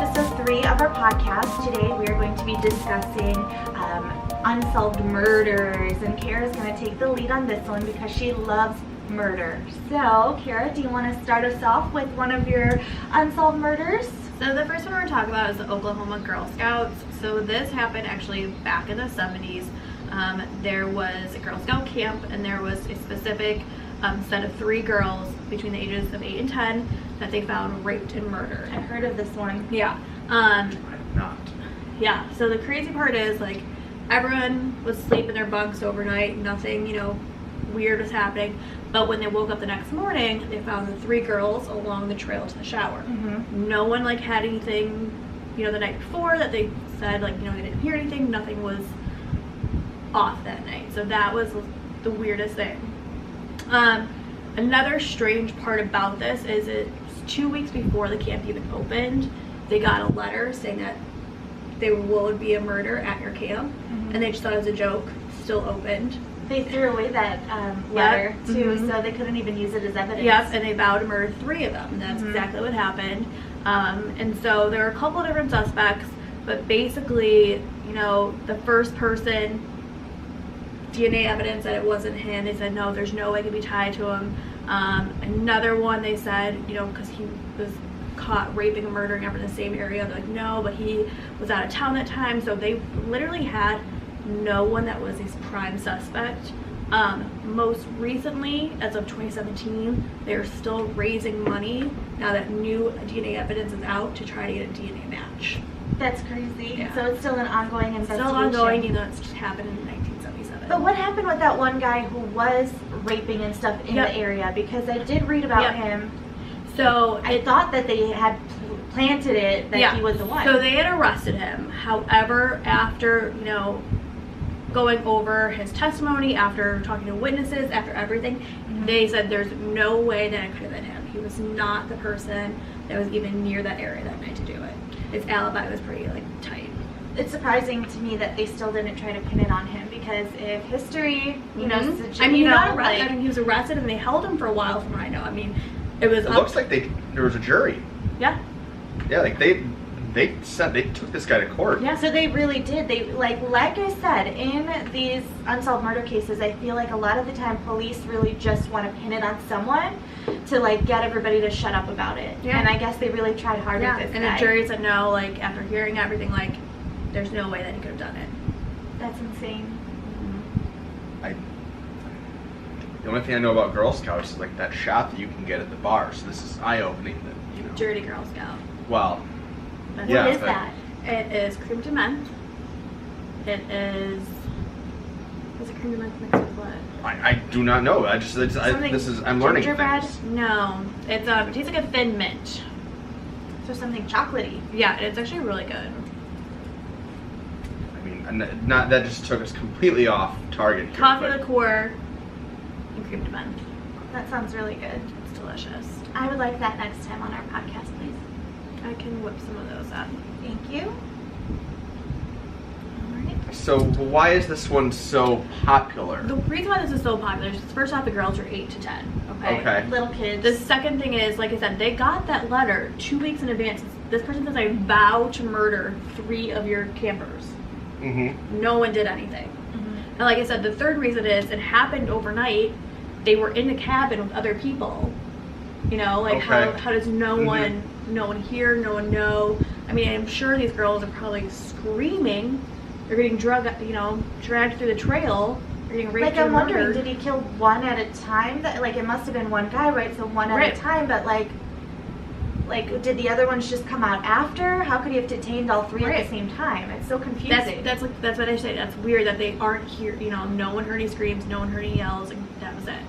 episode 3 of our podcast. Today we are going to be discussing unsolved murders, and Kara's going to take the lead on this one because she loves murder. So, Kara, do you want to start us off with one of your unsolved murders? So the first one we're going to talk about is the Oklahoma Girl Scouts. So this happened actually back in the 70s. There was a Girl Scout camp, and there was a specific set of 3 girls between the ages of 8 and 10 that they found raped and murdered. I've heard of this one. Yeah. I've not. Yeah, so the crazy part is, like, everyone was asleep in their bunks overnight, nothing, weird was happening. But when they woke up the next morning, they found the 3 girls along the trail to the shower. Mm-hmm. No one, had anything, the night before that they said, they didn't hear anything. Nothing was off that night. So that was the weirdest thing. Another strange part about this is it's 2 weeks before the camp even opened, they got a letter saying that there would be a murder at your camp, and they just thought it was a joke, still opened. They threw away that letter, too, Mm-hmm. so they couldn't even use it as evidence. Yep, and they vowed to murder 3 of them. That's exactly what happened. And so there were a couple of different suspects, but basically, the first person, DNA evidence that it wasn't him. They said, no, there's no way it could be tied to him. Another one, they said, because he was caught raping and murdering over in the same area. They're like, no, but he was out of town that time. So they literally had no one that was his prime suspect. Most recently, as of 2017, they're still raising money now that new DNA evidence is out to try to get a DNA match. That's crazy. Yeah. So it's still an ongoing investigation. Still ongoing, even though it's just happened in 1977. But what happened with that one guy who was raping and stuff in the area? Because I did read about him. So I thought that they had planted it, that he was the one. So they had arrested him. However, after, going over his testimony, after talking to witnesses, after everything, they said there's no way that it could have been him. He was not the person that was even near that area that night to do it. His alibi was pretty, tight. It's surprising to me that they still didn't try to pin it on him, because if history, he was arrested. He was arrested and they held him for a while, from what I know. It was. It looks like there was a jury. Yeah. Yeah, they said they took this guy to court. Yeah, so they really did. They like I said, in these unsolved murder cases, I feel like a lot of the time police really just want to pin it on someone to get everybody to shut up about it. Yeah. And I guess they really tried hard with this and guy. the jury said no. After hearing everything, there's no way that he could have done it. That's insane. The only thing I know about Girl Scouts is that shot that you can get at the bar. So this is eye-opening. That Dirty Girl Scout. Well, What yeah, is that? It is cream de menthe. It is. Is it cream de menthe mixed with what? I do not know. I'm learning Gingerbread? things. No, it tastes like a thin mint. So something chocolatey. Yeah, it's actually really good. Not that just took us completely off target here. Coffee liqueur and cream de menthe. That sounds really good. It's delicious. I would like that next time on our podcast, please. I can whip some of those up. Thank you. So why is this one so popular? The reason why this is so popular is, first off, the girls are 8 to 10. Okay. Little kids. The second thing is, like I said, they got that letter 2 weeks in advance. This person says, I vow to murder 3 of your campers. No one did anything. And like I said, the third reason is it happened overnight. They were in the cabin with other people. How does no one hear, no one know? I'm sure these girls are probably screaming. They're getting dragged through the trail. They're getting raped and I'm wondering, murdered. did he kill one at a time? That it must have been one guy, right? So one at a time, but did the other ones just come out after? How could he have detained all 3 at the same time? It's so confusing. That's what I say. That's weird that they aren't here. No one heard any screams, no one heard any yells, and that was it.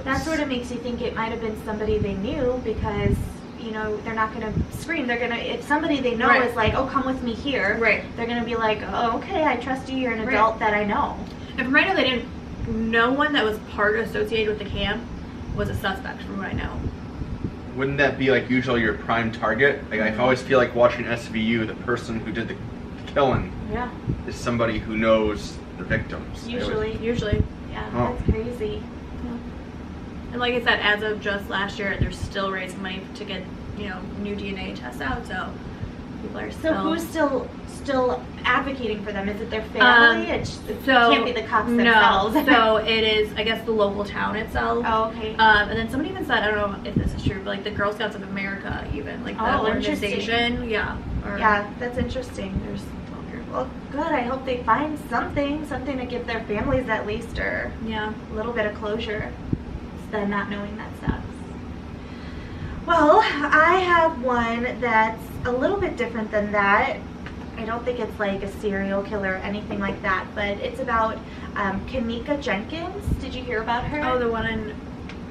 That sort of makes you think it might have been somebody they knew, because they're not going to scream. They're going to, if somebody they know is like, oh, come with me here, they're going to be like, oh, okay, I trust you, you're an adult that I know. And from what I know, no one that was associated with the camp was a suspect, from what I know. Wouldn't that be usually your prime target? I always feel like watching SVU, the person who did the killing is somebody who knows the victims. Usually. Yeah, that's crazy. And like I said, as of just last year, they're still raising money to get new DNA tests out. So people are So still. who's still advocating for them? Is it their family? It can't be the cops themselves. No, so it is, I guess, the local town itself. Oh, okay. And then somebody even said, I don't know if this is true, but like the Girl Scouts of America, even like the organization. Yeah. Yeah, that's interesting. There's well, good. I hope they find something to give their families at least, or a little bit of closure. Instead of not knowing that sucks. Well, I have one that's a little bit different than that. I don't think it's like a serial killer or anything like that, but it's about Kanika Jenkins. Did you hear about her? Oh, the one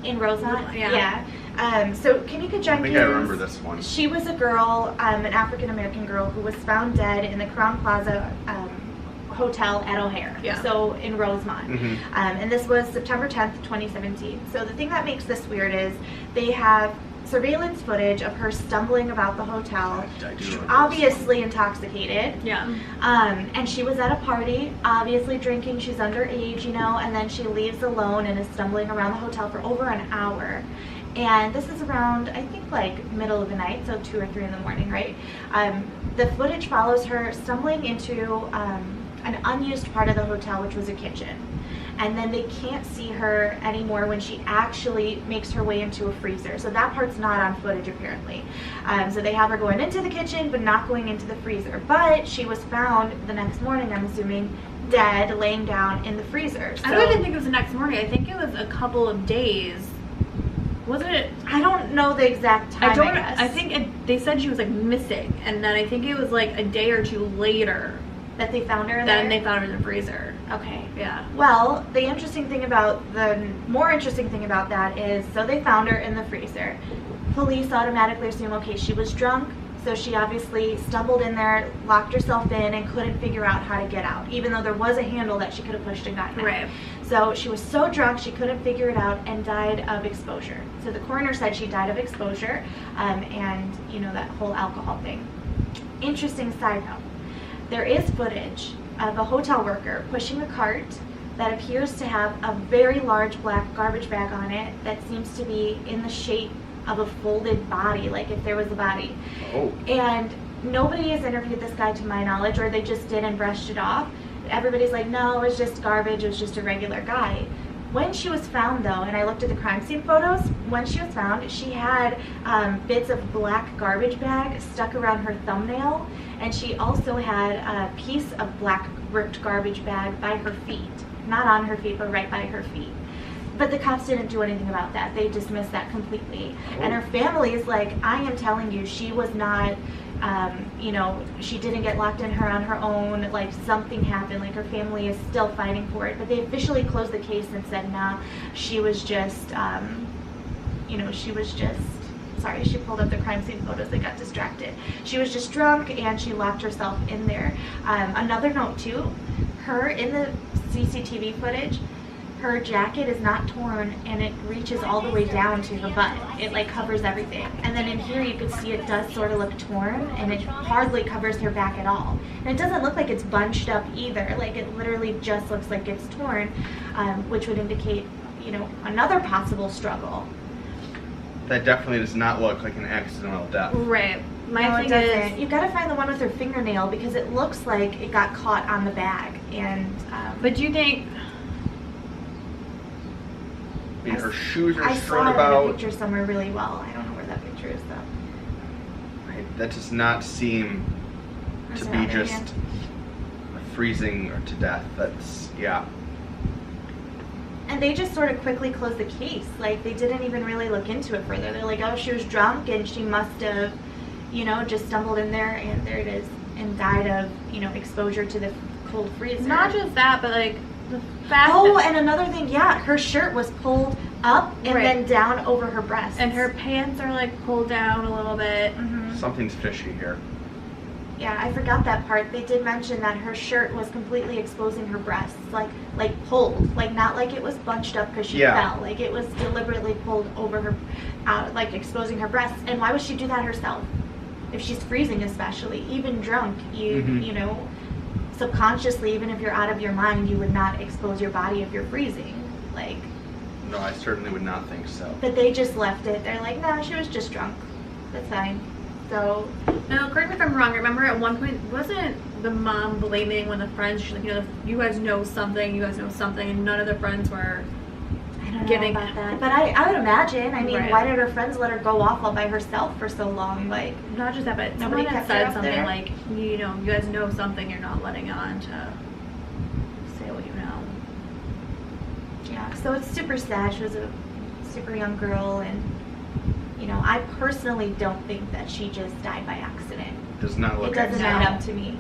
in Rosemont? Yeah. So Kanika Jenkins. I think I remember this one. She was a girl, an African American girl, who was found dead in the Crown Plaza Hotel at O'Hare. Yeah. So in Rosemont. Mm-hmm. And this was September 10th, 2017. So the thing that makes this weird is they have surveillance footage of her stumbling about the hotel, obviously intoxicated. Yeah. And she was at a party, obviously drinking. She's underage, and then she leaves alone and is stumbling around the hotel for over an hour. And this is around, I think, like middle of the night, so 2 or 3 in the morning, right? The footage follows her stumbling into an unused part of the hotel, which was a kitchen. And then they can't see her anymore when she actually makes her way into a freezer. So that part's not on footage, apparently. So they have her going into the kitchen, but not going into the freezer. But she was found the next morning, I'm assuming, dead, laying down in the freezer. So, I don't even think it was the next morning. I think it was a couple of days. Wasn't it? I don't know the exact time, I guess. I think they said she was like missing, and then I think it was like a day or two later that they found her there? Then they found her in the freezer. Okay. Yeah. Well, the more interesting thing about that is, so they found her in the freezer. Police automatically assume, okay, she was drunk, so she obviously stumbled in there, locked herself in, and couldn't figure out how to get out, even though there was a handle that she could have pushed and gotten out. Right. So she was so drunk she couldn't figure it out and died of exposure. So the coroner said she died of exposure, and that whole alcohol thing. Interesting side note. There is footage of a hotel worker pushing a cart that appears to have a very large black garbage bag on it that seems to be in the shape of a folded body, like if there was a body. Oh. And nobody has interviewed this guy to my knowledge, or they just did and brushed it off. Everybody's like, no, it was just garbage, it was just a regular guy. When she was found, though, and I looked at the crime scene photos, when she was found, she had bits of black garbage bag stuck around her thumbnail, and she also had a piece of black ripped garbage bag by her feet. Not on her feet, but right by her feet. But the cops didn't do anything about that. They dismissed that completely. Oh. And her family is like, I am telling you, she was not, she didn't get locked in her on her own. Like, something happened. Like, her family is still fighting for it. But they officially closed the case and said, nah, she was just, sorry, she pulled up the crime scene photos. They got distracted. She was just drunk, and she locked herself in there. Another note, too, her in the CCTV footage, her jacket is not torn, and it reaches all the way down to her butt. It like covers everything. And then in here you can see it does sort of look torn, and it hardly covers her back at all. And it doesn't look like it's bunched up either. Like, it literally just looks like it's torn, which would indicate, another possible struggle. That definitely does not look like an accidental death. Right. My thing is, you've got to find the one with her fingernail, because it looks like it got caught on the bag. And but do you think? I mean, her shoes are I strewn saw it about. in a picture somewhere really well. I don't know where that picture is though. That does not seem to be just freezing or to death. That's And they just sort of quickly closed the case. Like, they didn't even really look into it further. They're like, oh, she was drunk and she must have, just stumbled in there, and there it is, and died of, exposure to the cold freezer. Not just that, but like the fact. Oh, and another thing, her shirt was pulled up and then down over her breasts. And her pants are like pulled down a little bit. Mm-hmm. Something's fishy here. Yeah, I forgot that part. They did mention that her shirt was completely exposing her breasts, like pulled, like not like it was bunched up because she fell. Like, it was deliberately pulled over her, like exposing her breasts. And why would she do that herself? If she's freezing, especially, even drunk, subconsciously, even if you're out of your mind, you would not expose your body if you're freezing. Like. No, I certainly would not think so. But they just left it. They're like, no, she was just drunk. That's fine. So, now, correct me if I'm wrong. Remember at one point, wasn't the mom blaming when the friends, she's like, you know, you guys know something, and none of the friends were I don't know giving about that. But I would imagine, I mean, Right. why did her friends let her go off all by herself for so long? Like, not just that, but Nobody someone had kept her said up something there? like, you know, you guys know something, you're not letting on to say what you know. yeah, so it's super sad. She was a super young girl, and, you know, I personally don't think that she just died by accident. Does not look It doesn't accidental. add up to me.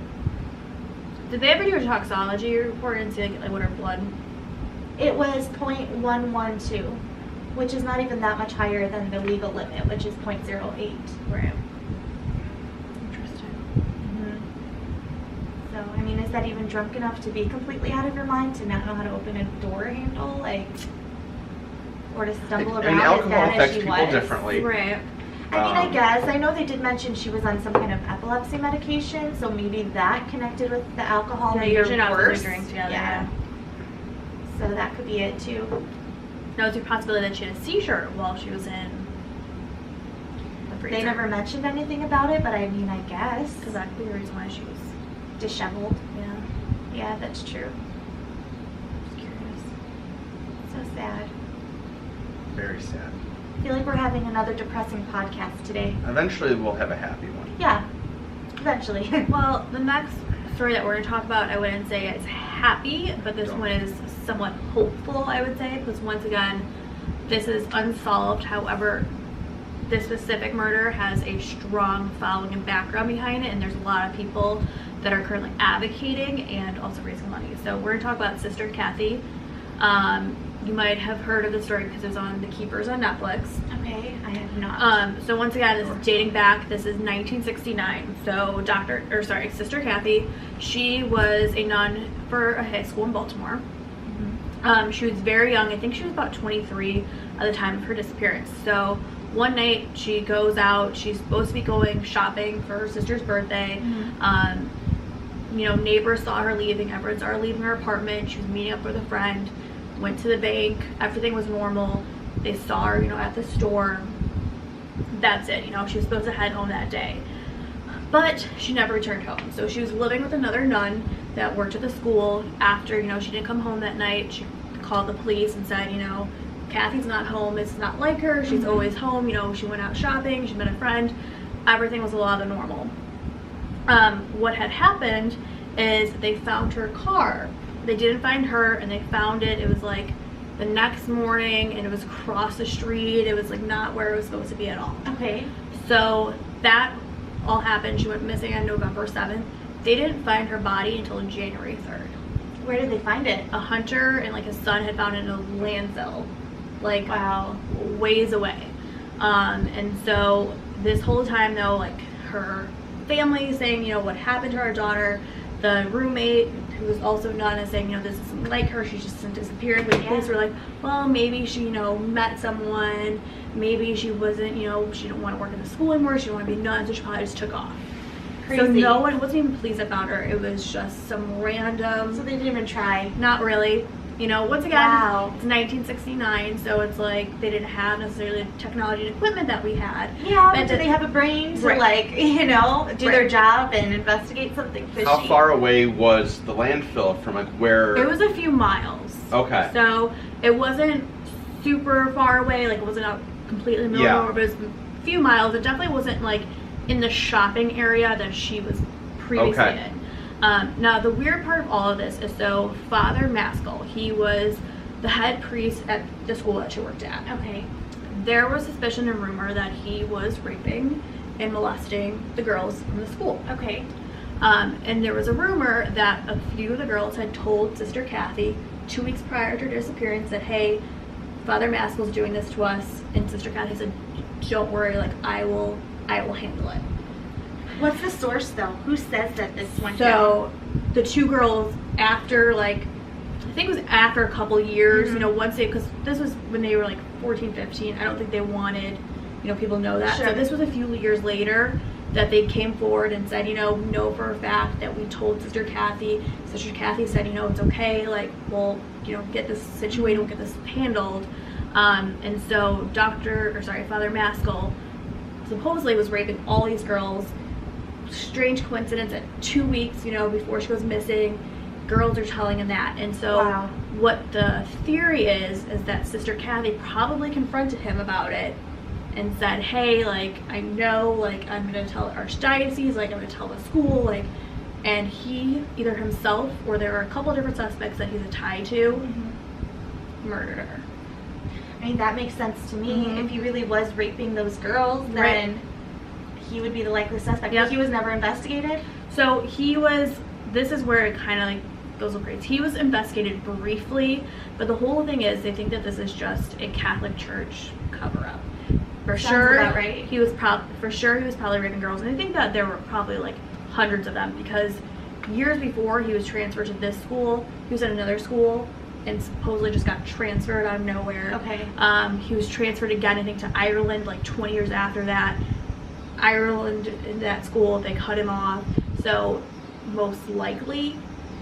Did they ever do a toxology report and see like what her blood? It was 0.112, which is not even that much higher than the legal limit, which is 0.08. Right. Interesting. So, I mean, is that even drunk enough to be completely out of your mind, to not know how to open a door handle, like, or to stumble around And as alcohol bad as affects she people was? differently. Right. I mean, I guess. I know they did mention she was on some kind of epilepsy medication, so maybe that connected with the alcohol Yeah, made her usually not when they worse. drink together. Yeah. So that could be it too. Now, is there a possibility that she had a seizure while she was in the freezer? They never mentioned anything about it, but I mean, I guess. Because that could be the reason why she was. Disheveled. Yeah. Yeah, that's true. Just curious. So sad. Very sad. I feel like we're having another depressing podcast today. Eventually, we'll have a happy one. Yeah, eventually. Well, the next story that we're going to talk about, I wouldn't say it's happy, but this one is somewhat hopeful, I would say, because once again, this is unsolved. However, this specific murder has a strong following and background behind it, and there's a lot of people that are currently advocating and also raising money. So we're going to talk about Sister Kathy. You might have heard of the story because it was on The Keepers on Netflix. Okay, I have not. So once again, this is dating back. This is 1969. So Sister Kathy, she was a nun for a high school in Baltimore. She was very young. I think she was about 23 at the time of her disappearance. So one night she goes out. She's supposed to be going shopping for her sister's birthday. You know, neighbors saw her leaving. Everyone saw her leaving her apartment. She was meeting up with a friend. Went to the bank. Everything was normal. They saw her, you know, at the store. That's it. You know, she was supposed to head home that day. But she never returned home. So she was living with another nun that worked at the school. After, you know, she didn't come home that night, she called the police and said, you know, Kathy's not home. It's not like her. She's always home. You know, she went out shopping. She met a friend. Everything was a lot of normal. What had happened is they found her car. They didn't find her, and they found it. It was like the next morning, and it was across the street. It was like not where it was supposed to be at all. Okay. So that all happened. She went missing on November 7th. They didn't find her body until January 3rd. Where did they find it? A hunter and like his son had found it in a landfill, like Wow. ways away. And so this whole time though, like her family saying, you know, what happened to our daughter. The roommate, who was also nun, is saying, you know, this isn't like her. She just disappeared. But police were like, well, maybe she, you know, met someone. Maybe she wasn't, you know, she didn't want to work in the school anymore. She didn't want to be a nun, so she probably just took off. Crazy. So no one, it wasn't even police that found her. It was just some random. So they didn't even try. Not really. You know, once again, Wow. it's 1969, so it's like they didn't have necessarily the technology and equipment that we had. Yeah, But but do they have a brain to, Right. like, you know, do their Right. job and investigate something fishy? How far away was the landfill from like where? It was a few miles. Okay. So it wasn't super far away, like it wasn't out completely in the middle of nowhere, but it was a few miles. It definitely wasn't like in the shopping area that she was previously Okay. in. Now the weird part of all of this is, so Father Maskell, he was the head priest at the school that she worked at. Okay. There was suspicion and rumor that he was raping and molesting the girls from the school. Okay. And there was a rumor that a few of the girls had told Sister Kathy 2 weeks prior to her disappearance that, hey, Father Maskell's doing this to us, and Sister Kathy said, don't worry, like I will handle it. What's the source, though? Who says that this went down? So the two girls, after like, I think it was after a couple years, you know, once they, because this was when they were like 14, 15, I don't think they wanted, you know, people to know that. Sure. So this was a few years later that they came forward and said, you know for a fact that we told Sister Kathy. Sister Kathy said, you know, it's okay, like, we'll, you know, get this situated, we'll get this handled. And so Father Maskell supposedly was raping all these girls. Strange coincidence at 2 weeks, before she goes missing, girls are telling him that. And so Wow. what the theory is that Sister Kathy probably confronted him about it and said, hey, I know, I'm going to tell the archdiocese, I'm going to tell the school, and he, either himself or there are a couple different suspects that he's a tie to, murdered her. I mean, that makes sense to me. Mhm. If he really was raping those girls, then he would be the likely suspect. Yep. But he was never investigated? So this is where it kind of goes crazy. He was investigated briefly, but the whole thing is they think that this is just a Catholic Church cover-up. For Sounds sure, about right. he was probably raping girls, and I think that there were probably hundreds of them, because years before he was transferred to this school, he was at another school and supposedly just got transferred out of nowhere. Okay. He was transferred again, I think, to Ireland 20 years after that. Ireland, in that school, they cut him off. So most likely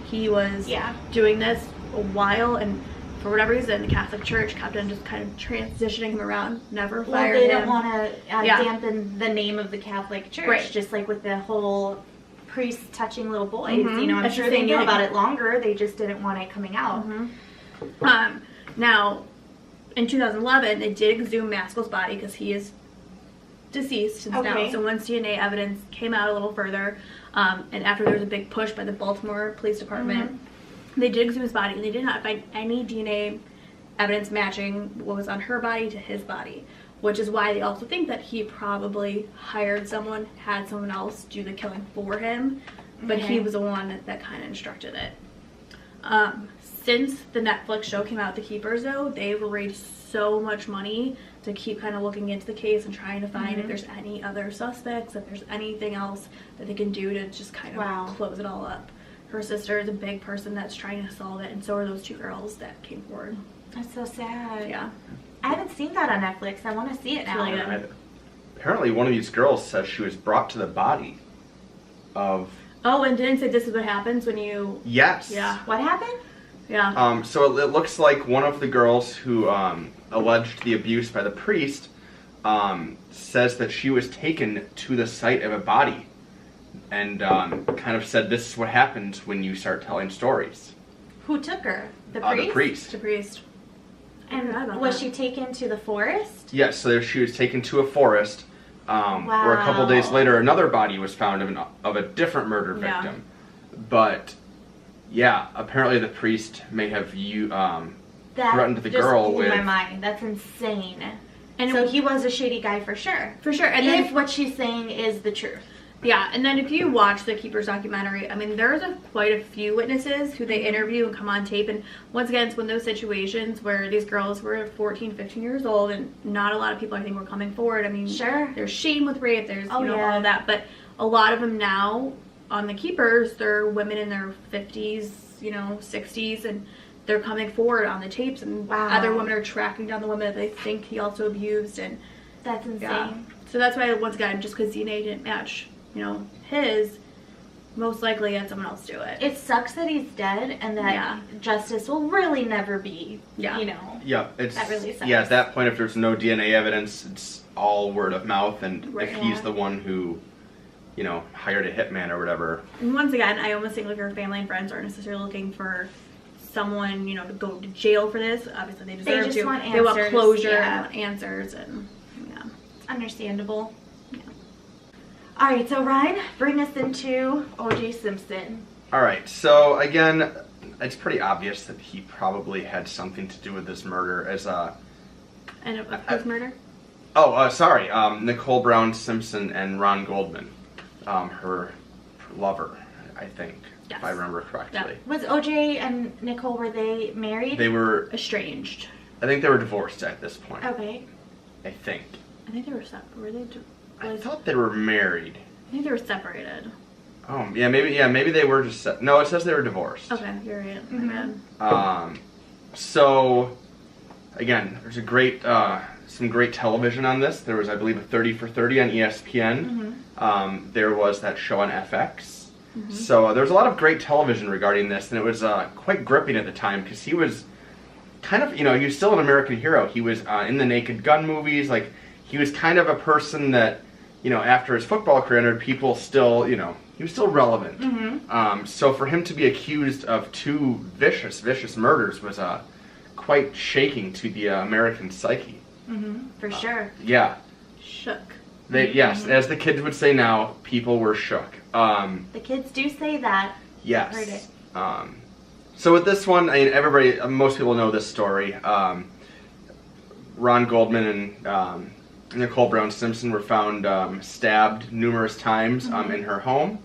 he was doing this a while, and for whatever reason the Catholic Church kept on just kind of transitioning him around, never fired him. Well, they didn't want to dampen the name of the Catholic Church, Right. just like with the whole priests touching little boys. Mhm. I'm That's sure the they same knew thing. about it longer, they just didn't want it coming out. Now, in 2011, they did exhume Maskell's body because he is deceased since now. Okay. So once DNA evidence came out a little further, and after there was a big push by the Baltimore Police Department, they did exhume his body, and they did not find any DNA evidence matching what was on her body to his body, which is why they also think that he probably hired someone, had someone else do the killing for him, but he was the one that kind of instructed it. Since the Netflix show came out, The Keepers, though, they've raised so much money to keep kind of looking into the case and trying to find if there's any other suspects, if there's anything else that they can do to just kind of close it all up. Her sister is a big person that's trying to solve it, and so are those two girls that came forward. That's so sad. Yeah. I haven't seen that on Netflix. I want to see it now. really good. Apparently, one of these girls says she was brought to the body of. Oh, and didn't say this is what happens when you... Yes. Yeah. What happened? Yeah. So it looks like one of the girls who alleged the abuse by the priest says that she was taken to the site of a body and kind of said, this is what happens when you start telling stories. Who took her? The priest? The priest. The priest. And was she taken to the forest? Yes, so she was taken to a forest where a couple days later another body was found of a different murder victim. But yeah, apparently the priest may have threatened the girl with. That blew my mind. That's insane. And so he was a shady guy for sure. For sure. And if what she's saying is the truth. Yeah, and then if you watch the Keepers documentary, I mean, there's quite a few witnesses who they interview and come on tape. And once again, it's one of those situations where these girls were 14, 15 years old, and not a lot of people, I think, were coming forward. I mean, there's shame with rape, there's, all of that. But a lot of them now on the Keepers, they're women in their 50s, 60s, and they're coming forward on the tapes. And other women are tracking down the women that they think he also abused. And that's insane. Yeah. So that's why, once again, just because DNA didn't match his, most likely had someone else do it. It sucks that he's dead and that justice will really never be, Yeah, it's, that really sucks. Yeah, at that point, if there's no DNA evidence, it's all word of mouth, and if he's the one who, hired a hitman or whatever. And once again, I almost think your family and friends aren't necessarily looking for someone, to go to jail for this. Obviously, they deserve just to. want They want answers, closure, they want answers, and it's understandable. All right, so Ryan, bring us into O.J. Simpson. All right, so again, it's pretty obvious that he probably had something to do with this murder. And whose murder? Sorry, Nicole Brown Simpson and Ron Goldman, her lover, I think, if I remember correctly. Yeah. Was O.J. and Nicole, were they married? They were estranged. I think they were divorced at this point. Okay. I think. I think they were separated. Were they? I thought they were married. I think they were separated. Oh, maybe they were just no, it says they were divorced. Okay, you're right. My bad. So again, there's some great television on this. There was, I believe, a 30 for 30 on ESPN. There was that show on FX. So there's a lot of great television regarding this, and it was quite gripping at the time because he was kind of, he was still an American hero. He was in the Naked Gun movies. Like, he was kind of a person that after his football career ended, people still, he was still relevant. Mm-hmm. So for him to be accused of 2 vicious murders was quite shaking to the American psyche. Mm-hmm. For sure. Yeah. Shook. Yes, as the kids would say now, people were shook. The kids do say that. Yes. I've heard it. So with this one, most people know this story. Ron Goldman and Nicole Brown Simpson were found stabbed numerous times in her home.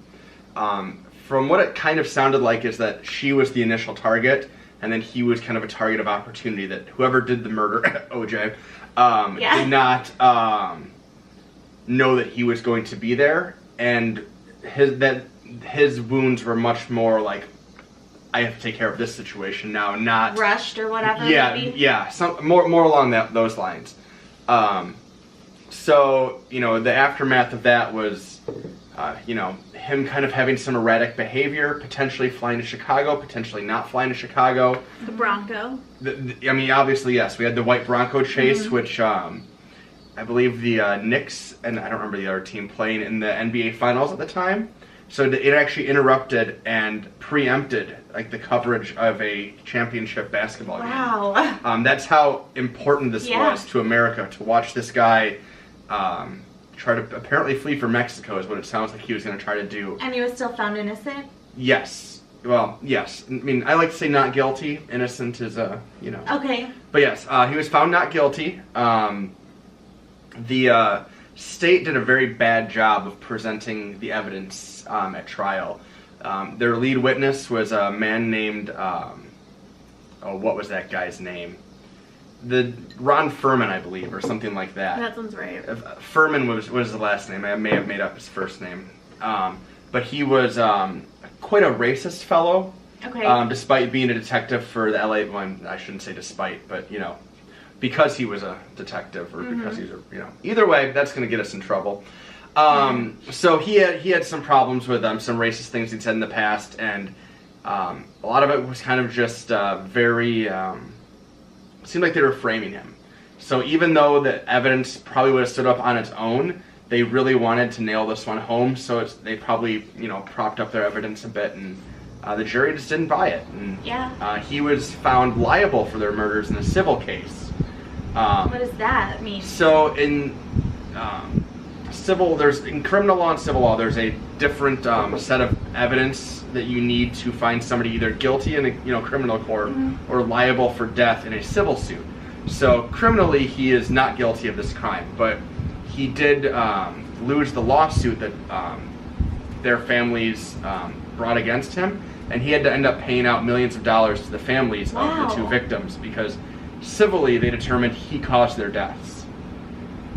From what it kind of sounded like is that she was the initial target, and then he was kind of a target of opportunity, that whoever did the murder, OJ, did not know that he was going to be there, and his wounds were much more like, I have to take care of this situation now, not rushed or whatever. Yeah, maybe? yeah, some more along those lines. So the aftermath of that was, him kind of having some erratic behavior, potentially flying to Chicago, potentially not flying to Chicago. The Bronco. Obviously, yes, we had the white Bronco chase, which I believe the Knicks, and I don't remember the other team, playing in the NBA Finals at the time. So it actually interrupted and preempted the coverage of a championship basketball game. Wow. That's how important this was to America, to watch this guy try to apparently flee for Mexico is what it sounds like he was going to try to do. And he was still found innocent? Yes. Well, yes. I like to say not guilty. Innocent is, Okay. But yes, he was found not guilty. The state did a very bad job of presenting the evidence at trial. Their lead witness was a man named, what was that guy's name? Ron Furman, I believe, or something like that. That sounds right. Furman was the last name. I may have made up his first name. But he was quite a racist fellow. Okay. Despite being a detective for the LA, well, I shouldn't say despite, but because he was a detective, or because he's either way, that's going to get us in trouble. So he had some problems with some racist things he'd said in the past, and a lot of it was kind of just very. Seemed like they were framing him. So even though the evidence probably would have stood up on its own, they really wanted to nail this one home. So they probably propped up their evidence a bit, and the jury just didn't buy it. And he was found liable for their murders in a civil case. What does that mean? So in in criminal law and civil law, there's a different set of evidence that you need to find somebody either guilty in a criminal court or liable for death in a civil suit. So criminally, he is not guilty of this crime, but he did lose the lawsuit that their families brought against him, and he had to end up paying out millions of dollars to the families of the 2 victims, because civilly they determined he caused their deaths.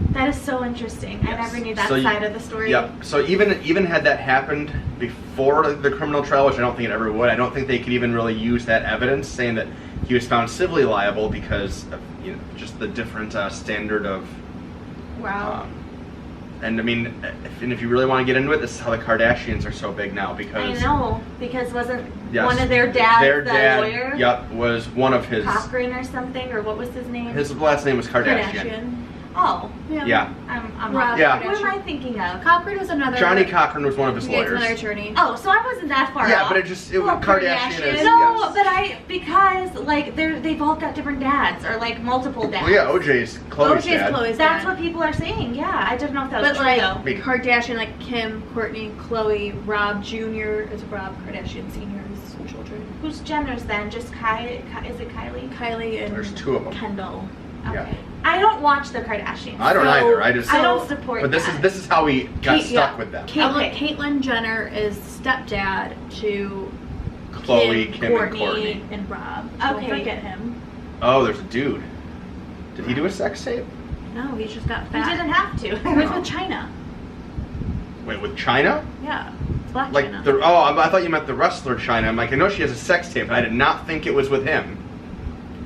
That is so interesting. Yes. I never knew that side of the story. Yep. So even had that happened before the criminal trial, which I don't think it ever would, I don't think they could even really use that evidence saying that he was found civilly liable because of just the different standard of. Wow. And if you really want to get into it, this is how the Kardashians are so big now, because. I know, because wasn't yes, one of their dads their dad, lawyer? Yep, was one of his. Cochran or something, or what was his name? His last name was Kardashian. Oh. Yeah. I'm Rob not. Kardashian. What am I thinking of? Cochran was another. Johnny Cochran was one of his Yeah, lawyers. another attorney. Oh, so I wasn't that far Yeah, off. but it was Kardashian is. No, Yes. but because they've all got different dads, or multiple dads. Well, yeah, OJ's Chloe's dad. Chloe's That's dad. what people are saying. Yeah, I didn't know if that was But true though. Me. Kardashian, Kim, Courtney, Chloe, Rob Jr. is Rob Kardashian Sr.'s children. Who's Jenner's then? Just is it Kylie? Kylie and There's 2 of them. Kendall. Okay. Yeah. I don't watch the Kardashians. I don't either. I just. I don't support But that. this is how we got stuck with them. Okay. Caitlyn Jenner is stepdad to Chloe, Kim, and Courtney, Courtney. and Rob. Okay. Don't forget him. Oh, there's a dude. Did he do a sex tape? No, he just got You fat. didn't have to. He was with China. Wait, with China? Yeah. It's Black Like China. I thought you meant the wrestler China. I'm like, I know she has a sex tape, but I did not think it was with him.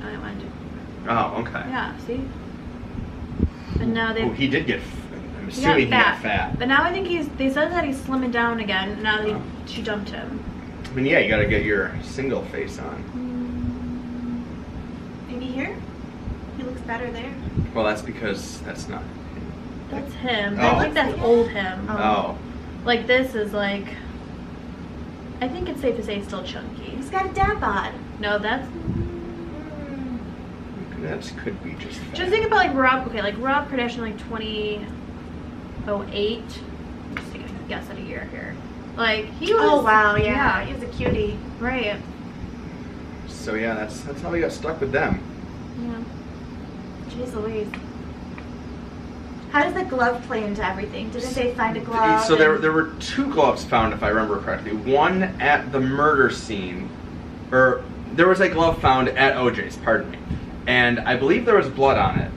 I didn't want to. Oh, okay. Yeah, see? And now they. Oh, he did get. I'm assuming he got fat. But now I think they said that he's slimming down again. Now that she dumped him. I mean, yeah, you got to get your single face on. Maybe here? He looks better there. Well, that's because that's not. That's him. Oh. I think that's old him. Oh. Like this is like, I think it's safe to say still chunky. He's got a dad bod. No, that's That could be just fat. just think about like Rob. Okay, like Rob Kardashian, like 2008. I'm just taking a guess at a year here. Like he was. Oh wow, yeah. He was a cutie. Right. So yeah, that's how we got stuck with them. Yeah. Jeez Louise. How does the glove play into everything? Didn't they find a glove? So there were 2 gloves found, if I remember correctly. One at the murder scene, or there was a glove found at OJ's, pardon me, and I believe there was blood on it.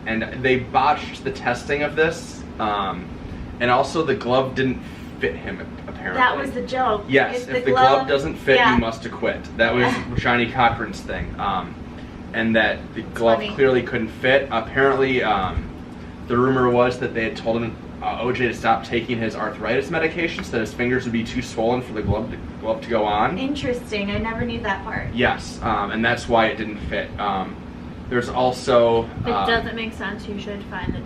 And they botched the testing of this, and also the glove didn't fit him, apparently. That was the joke. Yes, if the glove doesn't fit, you must acquit. That was Johnny Cochran's thing. And that the glove clearly couldn't fit. Apparently, the rumor was that they had told him, OJ, to stop taking his arthritis medication so that his fingers would be too swollen for the glove to go on. Interesting. I never knew that part. Yes, and that's why it didn't fit. There's also... It doesn't make sense. You should find the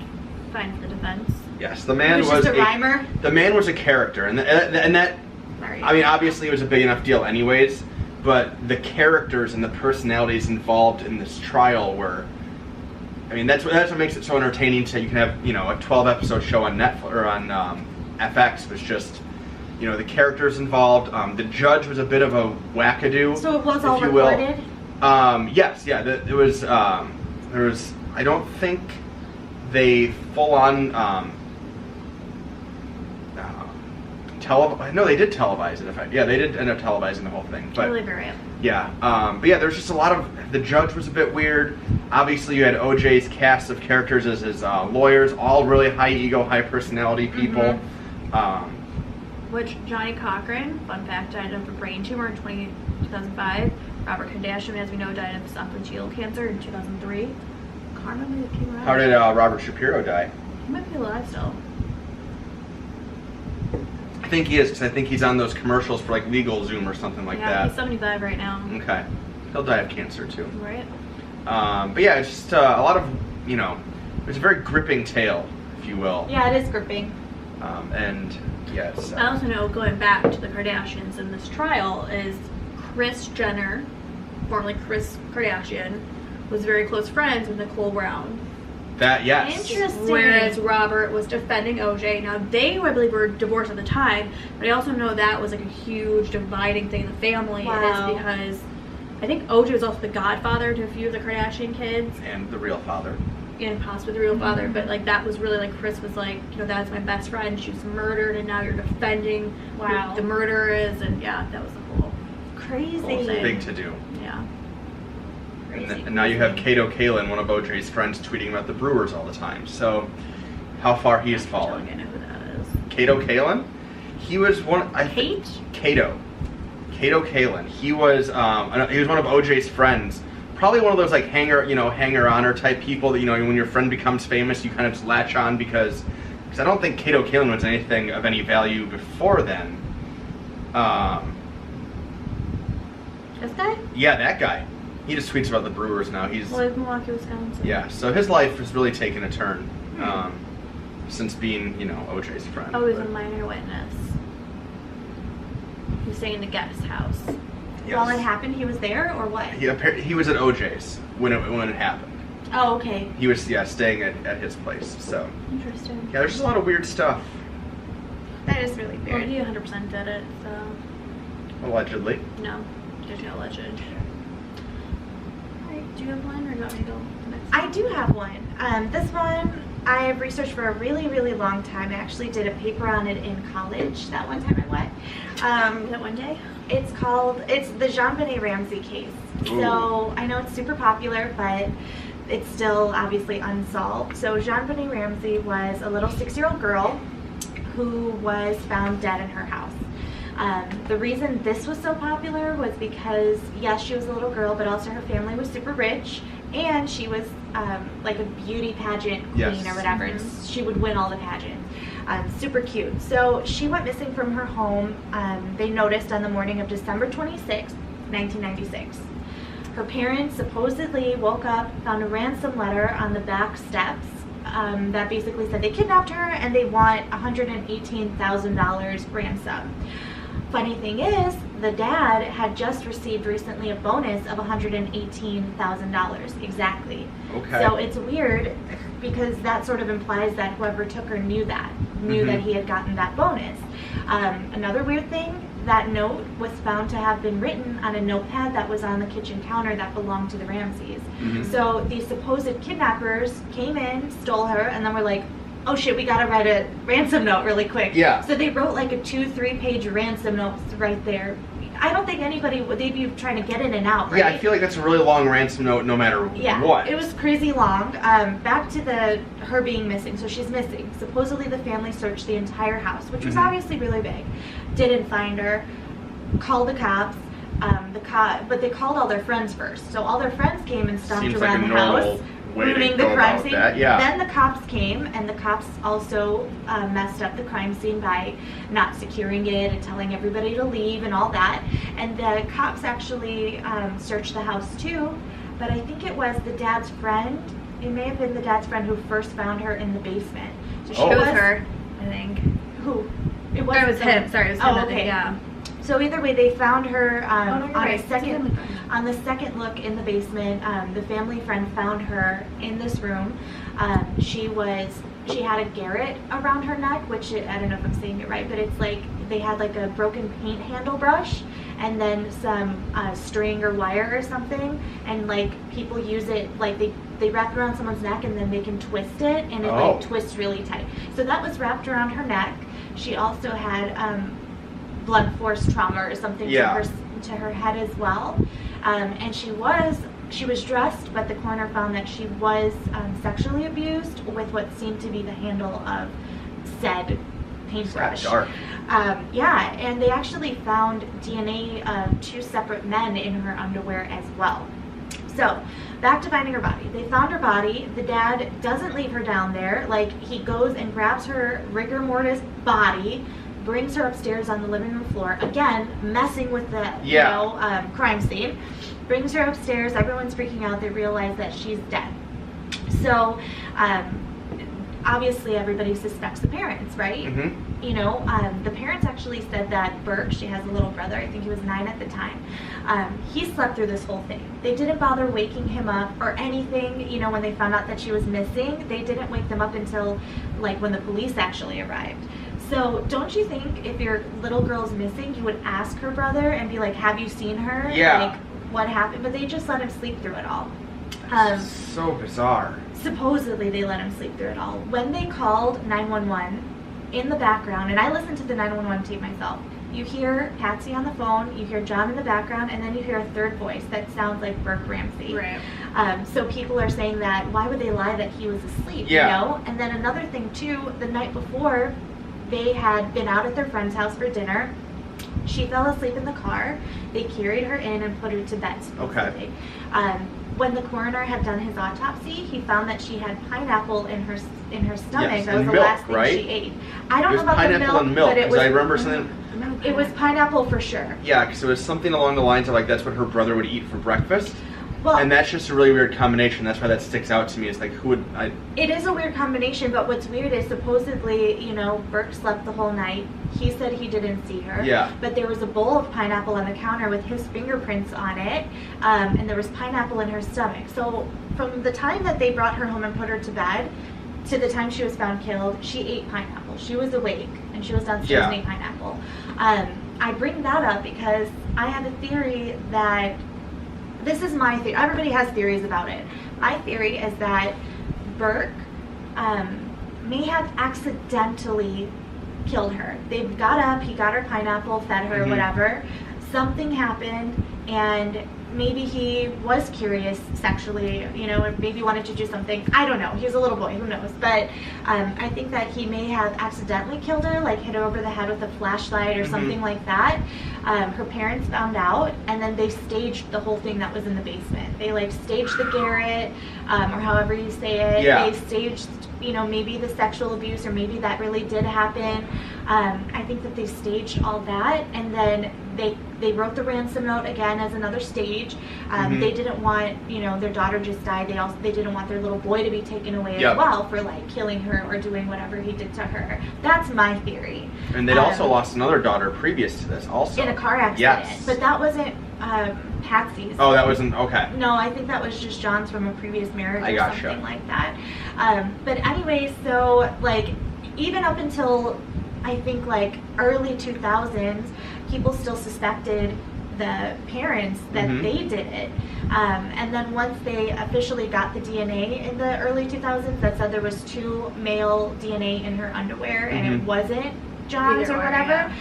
defense. Yes, the man was just a rhymer. The man was a character, and that. Sorry. I mean, obviously, it was a big enough deal, anyways. But the characters and the personalities involved in this trial were. I mean, that's what makes it so entertaining. You can have a 12-episode show on Netflix or on FX. Was just the characters involved. The judge was a bit of a wackadoo. So it was all if you will. recorded? Yes, yeah. It was. There was. I don't think they full on. No, they did televise it. They did end up televising the whole thing. But Totally very. yeah, but yeah, there's just a lot of. The judge was a bit weird. Obviously, you had OJ's cast of characters as his lawyers, all really high ego, high personality people. Which Johnny Cochran, fun fact, died of a brain tumor in 2005. Robert Kardashian, as we know, died of esophageal cancer in 2003. Can't remember if it came around. How did Robert Shapiro die? He might be alive still. I think he is, because I think he's on those commercials for like LegalZoom or something like Yeah, that. he's 75 right now. Okay, he'll die of cancer too. Right. But yeah, it's just a lot of it was a very gripping tale, if you will. Yeah, it is gripping. And yes. I also know, going back to the Kardashians in this trial, is Kris Jenner, formerly Kris Kardashian, was very close friends with Nicole Brown. That yes. Interesting. Whereas Robert was defending OJ. Now they, I believe, were divorced at the time, but I also know that was like a huge dividing thing in the family. Wow. It is because I think OJ was also the godfather to a few of the Kardashian kids. And the real father. And possibly the real father, but like that was really like Kris was like, that's my best friend. She was murdered, and now you're defending Wow. who the murderer is, and yeah, that was the whole Crazy. thing. Big to do. Yeah. And now you have Kato Kalin, one of OJ's friends, tweeting about the Brewers all the time. So, how far he has I fallen. don't know who that is. Kato Kalin? He was one. Kate? Kato Kalin. He was one of OJ's friends. Probably one of those like hanger-oner type people that when your friend becomes famous, you kind of just latch on because I don't think Kato Kalin was anything of any value before then. This guy? Yeah, that guy. He just tweets about the Brewers now. He's Well, he's Milwaukee, Wisconsin. yeah. So his life has really taken a turn since being OJ's friend. Oh, he was a But, minor witness. He was staying in the guest house. yes. While it happened, he was there, or what? He was at OJ's when it happened. Oh, okay. He was staying at his place. So Interesting. yeah, there's just a lot of weird stuff. That is really Well, weird. he 100% did it, so Allegedly. no. There's no legend. Alright, do you have one, or do you want me to go next? I do have one. This one I've researched for a really, really long time. I actually did a paper on it in college that one time I went. That one day? It's the JonBenet Ramsey case. Ooh. So I know it's super popular, but it's still obviously unsolved. So JonBenet Ramsey was a little 6-year-old girl who was found dead in her house. The reason this was so popular was because, yes, she was a little girl, but also her family was super rich, and she was like a beauty pageant queen Yes. or whatever. She would win all the pageants. Super cute. So she went missing from her home. They noticed on the morning of December 26, 1996. Her parents supposedly woke up, found a ransom letter on the back steps that basically said they kidnapped her and they want $118,000 ransom. Funny thing is, the dad had just received recently a bonus of $118,000 exactly. Okay. So it's weird because that sort of implies that whoever took her knew that he had gotten that bonus. Another weird thing, that note was found to have been written on a notepad that was on the kitchen counter that belonged to the Ramseys. So these supposed kidnappers came in, stole her, and then were like, oh shit, we gotta write a ransom note really quick. Yeah. So they wrote like a 2-3 page ransom note right there. I don't think anybody would, they'd be trying to get in and out, right? Yeah, I feel like that's a really long ransom note no matter what. It was crazy long. Back to her being missing. So she's missing. Supposedly the family searched the entire house, which was obviously really big. Didn't find her. Called the cops. But they called all their friends first. So all their friends came and stomped around the house, looting the crime scene. Then the cops came, and the cops also messed up the crime scene by not securing it and telling everybody to leave and all that. And the cops actually searched the house too, but I think it was the dad's friend. It may have been the dad's friend who first found her in the basement. So it was her, I think. Who? It was him. Sorry, it was him. Oh, okay. Yeah. So either way, they found her on right. the second look in the basement. The family friend found her in this room. She had a garret around her neck, which I don't know if I'm saying it right, but it's like they had like a broken paint handle brush and then some string or wire or something, and like people use it like they wrap it around someone's neck and then they can twist it, and it like twists really tight. So that was wrapped around her neck. She also had blunt force trauma or something to her head as well, and she was dressed, but the coroner found that she was sexually abused with what seemed to be the handle of said paintbrush. Dark. And they actually found DNA of 2 separate men in her underwear as well. So back to finding her body. They found her body. The dad doesn't leave her down there. Like, he goes and grabs her rigor mortis body, brings her upstairs on the living room floor, again messing with the crime scene. Brings her upstairs. Everyone's freaking out. They realize that she's dead. So obviously everybody suspects the parents, right? You know, the parents actually said that Burke, she has a little brother, I think he was 9 at the time, he slept through this whole thing. They didn't bother waking him up or anything. You know, when they found out that she was missing, they didn't wake them up until like when the police actually arrived. So don't you think if your little girl's missing, you would ask her brother and be like, have you seen her? Yeah. Like, what happened? But they just let him sleep through it all. So bizarre. Supposedly they let him sleep through it all. When they called 911, in the background, and I listened to the 911 tape myself, you hear Patsy on the phone, you hear John in the background, and then you hear a third voice that sounds like Burke Ramsey. Right. So people are saying that, why would they lie that he was asleep, you know? And then another thing too, the night before, they had been out at their friend's house for dinner. She fell asleep in the car. They carried her in and put her to bed, supposedly. When the coroner had done his autopsy, he found that she had pineapple in her stomach. Yes, that was the milk, last thing right? she ate. I don't know about pineapple the milk, and milk, but it was. I remember something. It was pineapple for sure. Yeah, because it was something along the lines of like that's what her brother would eat for breakfast. Well, and that's just a really weird combination. That's why that sticks out to me. It's like, who would I? It is a weird combination, but what's weird is supposedly, you know, Burke slept the whole night. He said he didn't see her. Yeah. But there was a bowl of pineapple on the counter with his fingerprints on it, and there was pineapple in her stomach. So from the time that they brought her home and put her to bed to the time she was found killed, she ate pineapple. She was awake, and she was downstairs and ate pineapple. I bring that up because I have a theory that, this is my theory. Everybody has theories about it. My theory is that Burke may have accidentally killed her. They got up, he got her pineapple, fed her, whatever. Something happened, and maybe he was curious sexually, you know, or maybe wanted to do something. I don't know. He was a little boy, who knows? But I think that he may have accidentally killed her, like hit her over the head with a flashlight or something like that. Her parents found out, and then they staged the whole thing that was in the basement. They like staged the garret, or however you say it. Yeah. They staged you know, maybe the sexual abuse or maybe that really did happen. I think that they staged all that, and then they wrote the ransom note again as another stage. They didn't want, you know, their daughter just died. They didn't want their little boy to be taken away as well for like killing her or doing whatever he did to her. That's my theory. And they'd also lost another daughter previous to this, also in a car accident. Yes, but that wasn't Patsy's. Oh, that wasn't okay. No, I think that was just John's from a previous marriage or gotcha. something like that. But anyway, so like even up until I think like early 2000s, people still suspected the parents that they did it. And then once they officially got the DNA in the early 2000s that said there was 2 male DNA in her underwear and it wasn't John's or whatever,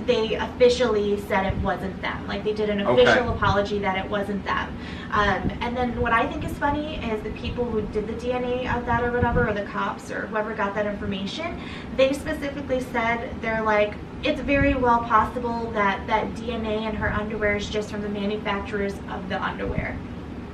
they officially said it wasn't them. Like they did an official apology that it wasn't them. And then what I think is funny is the people who did the DNA of that or whatever, or the cops or whoever got that information, they specifically said, they're like, it's very well possible that that DNA in her underwear is just from the manufacturers of the underwear.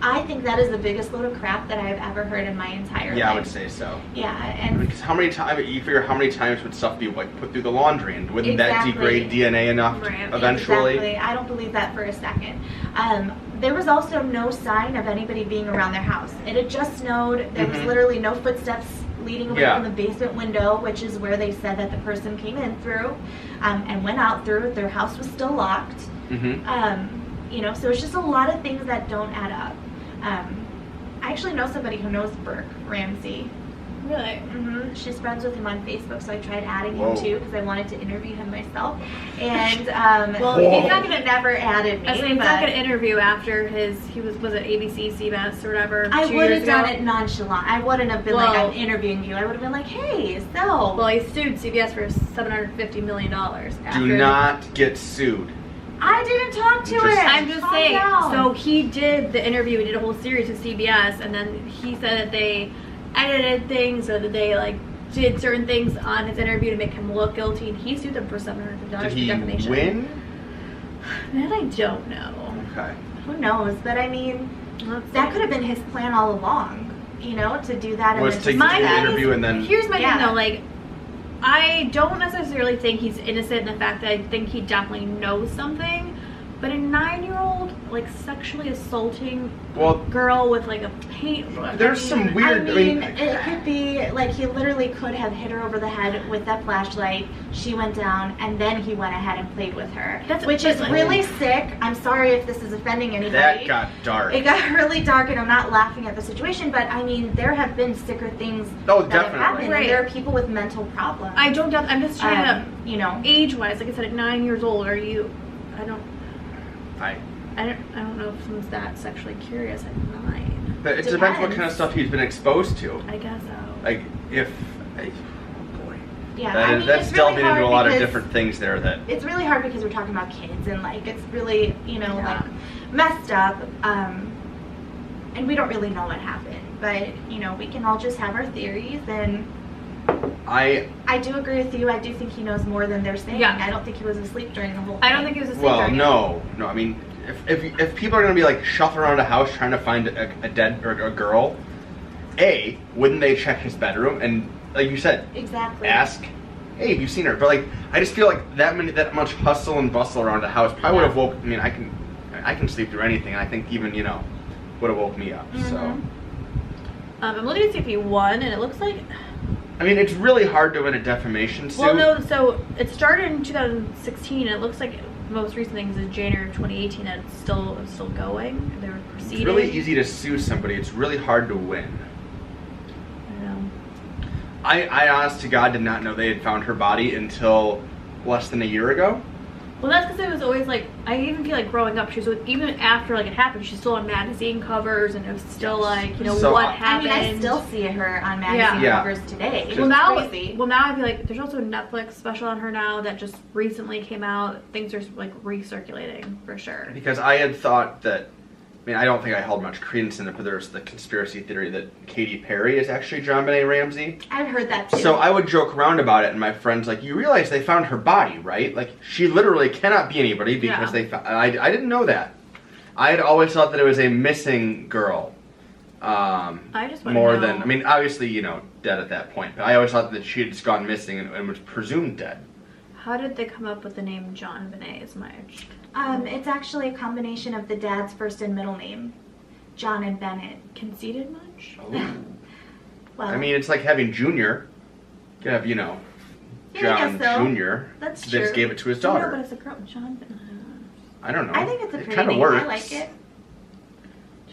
I think that is the biggest load of crap that I've ever heard in my entire life. Yeah, I would say so. Yeah, and because how many times you figure how many times would stuff be like put through the laundry, and wouldn't that degrade DNA enough eventually? Exactly. I don't believe that for a second. There was also no sign of anybody being around their house. It had just snowed. There was literally no footsteps leading away from the basement window, which is where they said that the person came in through and went out through. Their house was still locked. You know, so it's just a lot of things that don't add up. I actually know somebody who knows Burke Ramsey. Really? She's friends with him on Facebook, so I tried adding him too because I wanted to interview him myself. And well, he's not gonna never added me. I mean, he's not gonna interview after he was it ABC, CBS or whatever. I would have done it nonchalant. I wouldn't have been like, I'm interviewing you. I would have been like, hey, so. Well, he sued CBS for $750 million. Do not get sued. I didn't talk to him. I'm just saying. So he did the interview. He did a whole series with CBS, and then he said that they edited things or that they like did certain things on his interview to make him look guilty, and he sued them for $750 for defamation. Did he win? That I don't know. Okay. Who knows? But I mean, that could have been his plan all along. You know, to do that. Was to do the interview and then. Here's my thing though, like. I don't necessarily think he's innocent in the fact that I think he definitely knows something, but a 9-year-old like sexually assaulting a girl with like a paint. There's some weird. I mean, it could be like he literally could have hit her over the head with that flashlight. She went down, and then he went ahead and played with her, which is really sick. I'm sorry if this is offending anybody. That got dark. It got really dark, and I'm not laughing at the situation, but I mean, there have been sicker things that have happened. Right. And there are people with mental problems. I don't doubt. I'm just trying to, you know, age-wise, like I said, at 9 years old, are you? I don't know if someone's that sexually curious at 9. But it depends what kind of stuff he's been exposed to. I guess so. Like if. Oh boy. Yeah, I mean, that's delving really into a lot of different things there. That it's really hard because we're talking about kids and like it's really like messed up, and we don't really know what happened. But you know, we can all just have our theories, and I do agree with you. I do think he knows more than they're saying. I don't think he was asleep during the whole thing. I don't think he was asleep. Well, no. I mean, if people are gonna be like shuffling around a house trying to find a dead or a girl, wouldn't they check his bedroom and, like you said, ask, hey, have you seen her? But like, I just feel like that much hustle and bustle around a house probably would have woke. I mean, I can sleep through anything. And I think even would have woke me up. So. I'm looking to see if he won, and it looks like. I mean, it's really hard to win a defamation suit. Well, no, so it started in 2016, and it looks like the most recent thing is in January of 2018 that it's still going. They were proceeding. It's really easy to sue somebody. It's really hard to win. I know. I honest to God did not know they had found her body until less than a year ago. Well, that's because it was always like, I even feel like growing up, she was even after like it happened, she's still on magazine covers, and it was still like, what happened. I mean, I still see her on magazine covers today. Well, now I feel like there's also a Netflix special on her now that just recently came out. Things are like recirculating for sure. Because I had thought that, I mean, I don't think I held much credence in it, but there's the conspiracy theory that Katy Perry is actually JonBenet Ramsey. I've heard that too. So I would joke around about it, and my friends like, you realize they found her body, right? Like, she literally cannot be anybody because they found. I didn't know that. I had always thought that it was a missing girl. I just want to more know. than, I mean, obviously, you know, dead at that point. But I always thought that she had just gone missing and was presumed dead. How did they come up with the name JonBenet as Marge? It's actually a combination of the dad's first and middle name, John and Bennett. Conceited much? Well, I mean, it's like having Junior. You could have, you know, Yeah, I John guess so. Jr. That's They just true. gave it to his No, daughter. but it's a girl. JonBenet. I don't know. I think it's a It pretty kinda name. works. I like it.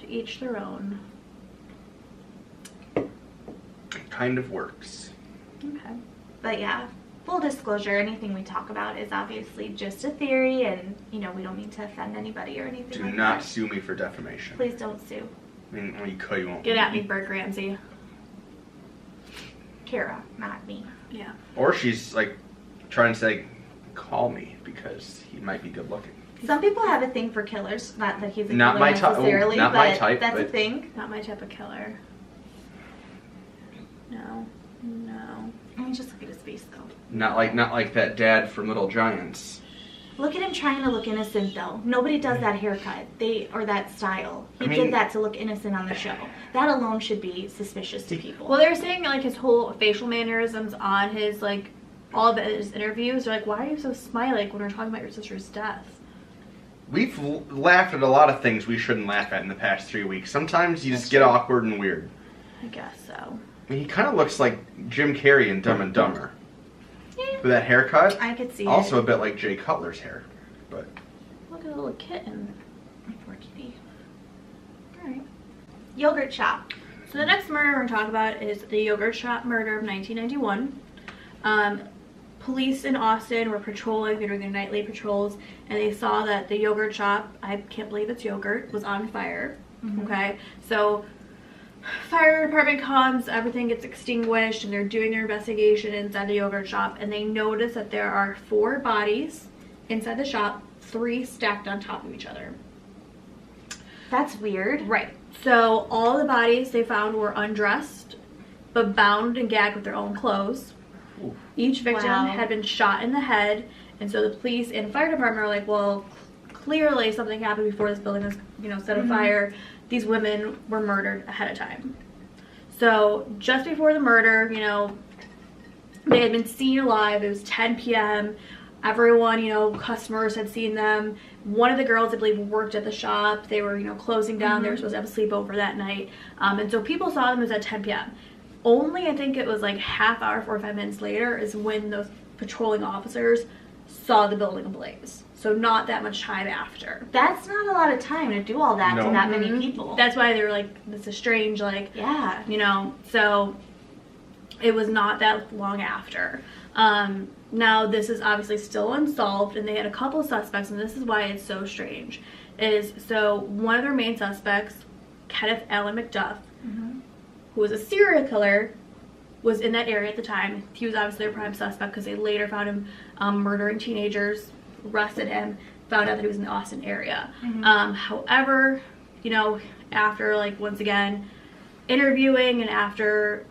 To each their own. It kind of works. Okay. But yeah, full disclosure, anything we talk about is obviously just a theory, and you know, we don't mean to offend anybody or anything Do like not that. sue me for defamation. Please don't sue. I mean, well, you could, you won't. Get at me, Burke Ramsey. Kara, not me. Yeah. Or she's like trying to say, call me because he might be good looking. Some people have a thing for killers. Not that he's a Not killer my type- necessarily, not but my type, that's a but- thing. Not my type of killer. No. No. I mean, just look at his face though. Not like that dad from Little Giants. Look at him trying to look innocent though. Nobody does that haircut. Or that style. He I mean- did that to look innocent on the show. That alone should be suspicious to people. Well, they're saying like his whole facial mannerisms on his like all of his interviews. They're like, why are you so smiley when we're talking about your sister's death? We've laughed at a lot of things we shouldn't laugh at in the past 3 weeks. Sometimes you just get awkward and weird. I guess so. I mean, he kind of looks like Jim Carrey in Dumb and Dumber. With that haircut. I could see Also it. a bit like Jay Cutler's hair. But Look at the little kitten. Poor kitty. Alright. Yogurt shop. So the next murder we're going to talk about is the yogurt shop murder of 1991. Police in Austin were patrolling, they were doing their nightly patrols, and they saw that the yogurt shop, I can't believe it's yogurt, was on fire. Okay, so fire department comes, everything gets extinguished, and they're doing their investigation inside the yogurt shop, and they notice that there are 4 bodies inside the shop, 3 stacked on top of each other. That's weird. Right. So all the bodies they found were undressed, but bound and gagged with their own clothes. Oof. Each victim Wow. had been shot in the head, and so the police and fire department are like, well, clearly something happened before this building was, set afire. These women were murdered ahead of time. So just before the murder, they had been seen alive. It was 10 p.m. Everyone, customers had seen them. One of the girls, I believe, worked at the shop. They were, closing down. They were supposed to have a sleepover that night. And so people saw them. It was at 10 p.m. Only, I think it was like half hour, 45 minutes later is when those patrolling officers saw the building ablaze. So not that much time after. That's not a lot of time to do all that No. to that many people. That's why they were like, this is strange, like, yeah. so it was not that long after. Now this is obviously still unsolved, and they had a couple of suspects, and this is why it's so strange. So one of their main suspects, Kenneth Allen McDuff, who was a serial killer, was in that area at the time. He was obviously their prime suspect because they later found him murdering teenagers, arrested him, found out that he was in the Austin area. However, after once again interviewing and after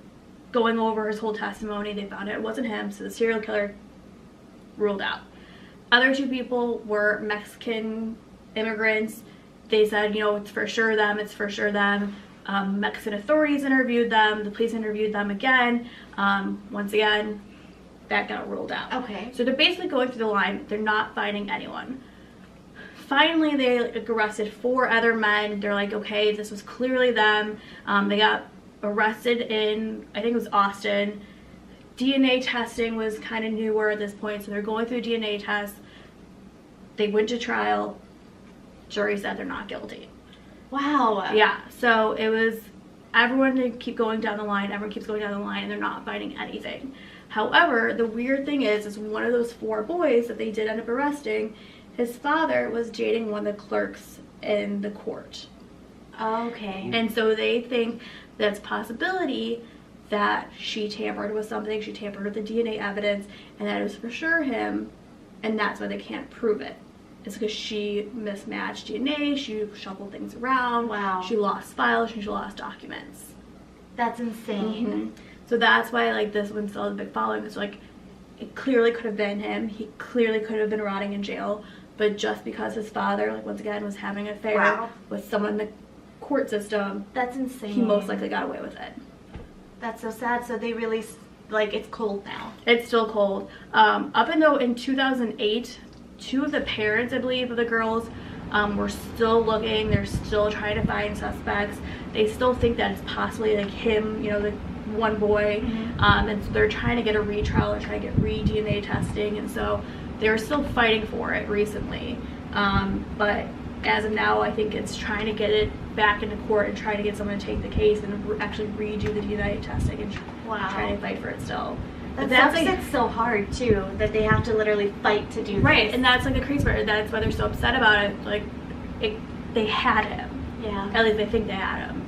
going over his whole testimony, they found out it wasn't him, so the serial killer ruled out. Other 2 people were Mexican immigrants. They said, it's for sure them, it's for sure them. Mexican authorities interviewed them, the police interviewed them again. Once again, that got ruled out. Okay. So they're basically going through the line, they're not finding anyone. Finally, they arrested 4 other men. They're like, okay, this was clearly them. They got arrested in, I think it was Austin. DNA testing was kind of newer at this point, so they're going through DNA tests. They went to trial. Jury said they're not guilty. Wow. Yeah, so it was everyone to keep going down the line. Everyone keeps going down the line, and they're not finding anything. However, the weird thing is one of those 4 boys that they did end up arresting, his father was dating one of the clerks in the court. Okay. And so they think that's a possibility that she tampered with something, she tampered with the DNA evidence, and that it was for sure him, and that's why they can't prove it. It's because she mismatched DNA, she shuffled things around, Wow. she lost files, she lost documents. That's insane. So that's why this one still has a big following. It's it clearly could have been him. He clearly could have been rotting in jail, but just because his father, once again, was having an affair Wow. with someone in the court system, That's insane. he most likely got away with it. That's so sad. So they really, like, it's cold now. It's still cold. Up until in 2008, 2 of the parents, I believe, of the girls were still looking. They're still trying to find suspects. They still think that it's possibly like him, you know, the one boy. And so they're trying to get a retrial or trying to get re-DNA testing. And so they're still fighting for it recently. But as of now, I think it's trying to get it back into court and trying to get someone to take the case and actually redo the DNA testing and try to fight for it still. That's like, it's so hard too that they have to literally fight to do this. Right, and that's like the crazy part. That's why they're so upset about it. Like, they had him. Yeah. At least they think they had him.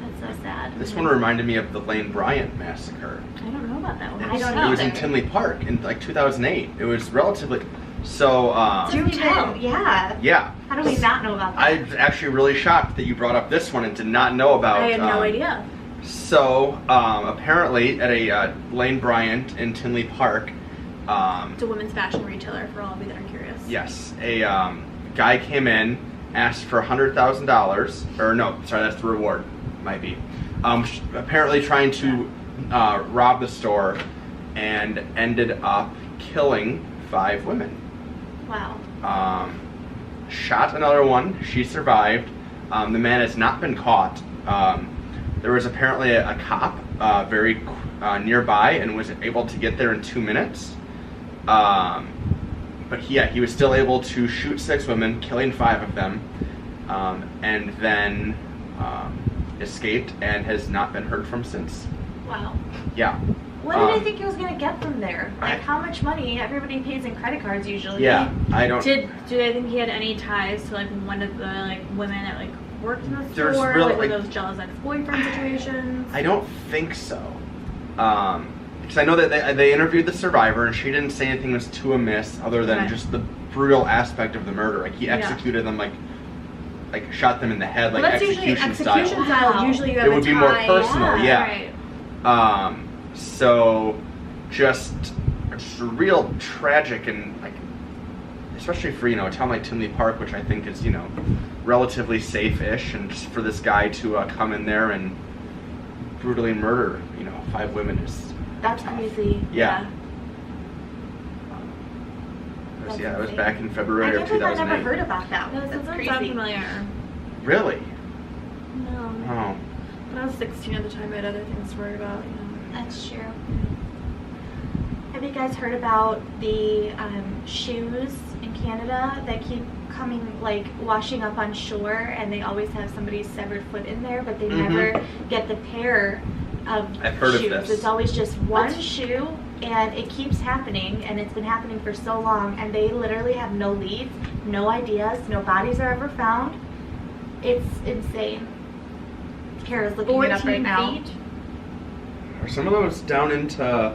That's so sad. This one reminded me of the Lane Bryant massacre. I don't know about that one. I don't know. It was in Tinley Park in like 2008. It was relatively so. Do tell. Yeah. Yeah. How do we not know about that? I'm actually really shocked that you brought up this one and did not know about. I had no idea. So apparently at a Lane Bryant in Tinley Park. It's a women's fashion retailer for all of you that are curious. Yes, a guy came in, asked for $100,000, or no, sorry, that's the reward, might be. Apparently trying to rob the store, and ended up killing 5 women. Wow. Shot another one. She survived. The man has not been caught. There was apparently a cop very nearby and was able to get there in 2 minutes. But he was still able to shoot 6 women, killing 5 of them, and then escaped and has not been heard from since. Wow. Yeah. What did I think he was going to get from there? Like, how much money? Everybody pays in credit cards usually. Yeah, I don't. Do they think he had any ties to like one of the like women that like worked in the There's store, really, like one like, of those jealous ex-boyfriend situations? I don't think so. Because I know that they interviewed the survivor and she didn't say anything was too amiss other than just the brutal aspect of the murder. Like he executed them like shot them in the head, like well, that's execution usually style. execution style. Wow. Usually you have It would be more tie. personal, yeah. Right. So just a real tragic and like, especially for, you know, a town like Tinley Park, which I think is, you know, relatively safe-ish, and just for this guy to come in there and brutally murder, you know, 5 women is That's tough. crazy. Yeah. That's It was insane. back in I February of can't believe I 2008. never heard about that. No, That's this doesn't crazy. sound familiar. Really? No. Oh. When I was 16 at the time, I had other things to worry about. You know. That's true. Have you guys heard about the shoes in Canada that keep coming, like, washing up on shore, and they always have somebody's severed foot in there, but they never get the pair of I've heard of shoes. this. It's always just one shoe, and it keeps happening, and it's been happening for so long, and they literally have no leads, no ideas, no bodies are ever found. It's insane. Kara's looking it up right 14 now. feet? Are some of those down into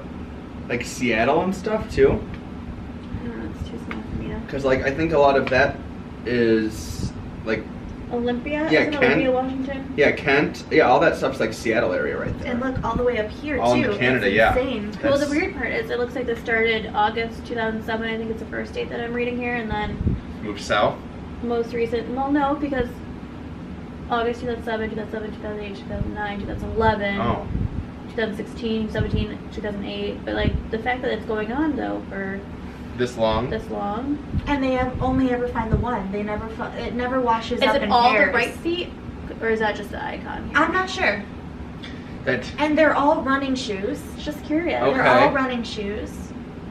like Seattle and stuff too? I don't know, it's too small for me to. Because like I think a lot of that is like Olympia? Yeah, Isn't Kent. Olympia, Washington? yeah, Kent, yeah, all that stuff's like Seattle area right there. And look, all the way up here, All too. in Canada, it's yeah. insane. Well, the That's- weird part is it looks like this started August 2007. I think it's the first date that I'm reading here. And then Move south. most recent, well, no, because August 2007, 2008, 2009, 2011, Oh, 2016, 17, 2008. But, like, the fact that it's going on, though, for this long? this long. And they have only ever find the one. They never, it never washes Is up it in all pairs. the right feet? Or is that just the icon here? I'm not sure. That And they're all running shoes. Just curious. Okay. They're all running shoes.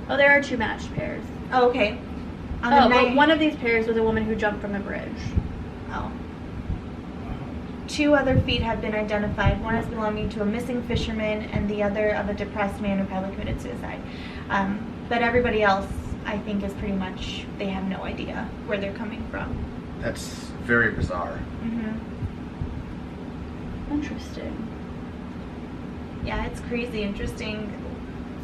Oh, there are 2 matched pairs. Oh, okay. On Oh, the but night, one of these pairs was a woman who jumped from a bridge. Oh. 2 other feet have been identified. One is belonging to a missing fisherman, and the other of a depressed man who probably committed suicide. But everybody else, I think, is pretty much, they have no idea where they're coming from. that's very bizarre. Interesting. Yeah, it's crazy, interesting.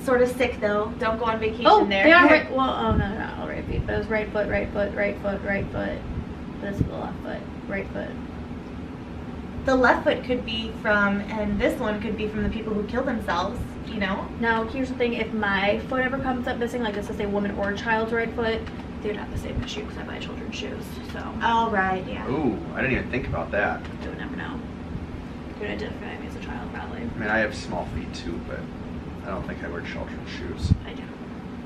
Sort of sick though. Don't go on vacation Oh, there. they are right. Well, oh no, they're not all right feet. But it was right foot, right foot, right foot, right foot. This is the left foot, right foot. The left foot could be from, and this one could be from the people who killed themselves, you know? Now, here's the thing: if my foot ever comes up missing, like this is a woman or child's right foot, They would have the same issue because I buy children's shoes, so Oh, right, yeah. Ooh, I didn't even think about that. you would never know. You would identify me as a child, probably. I mean, I have small feet too, but I don't think I wear children's shoes. I do.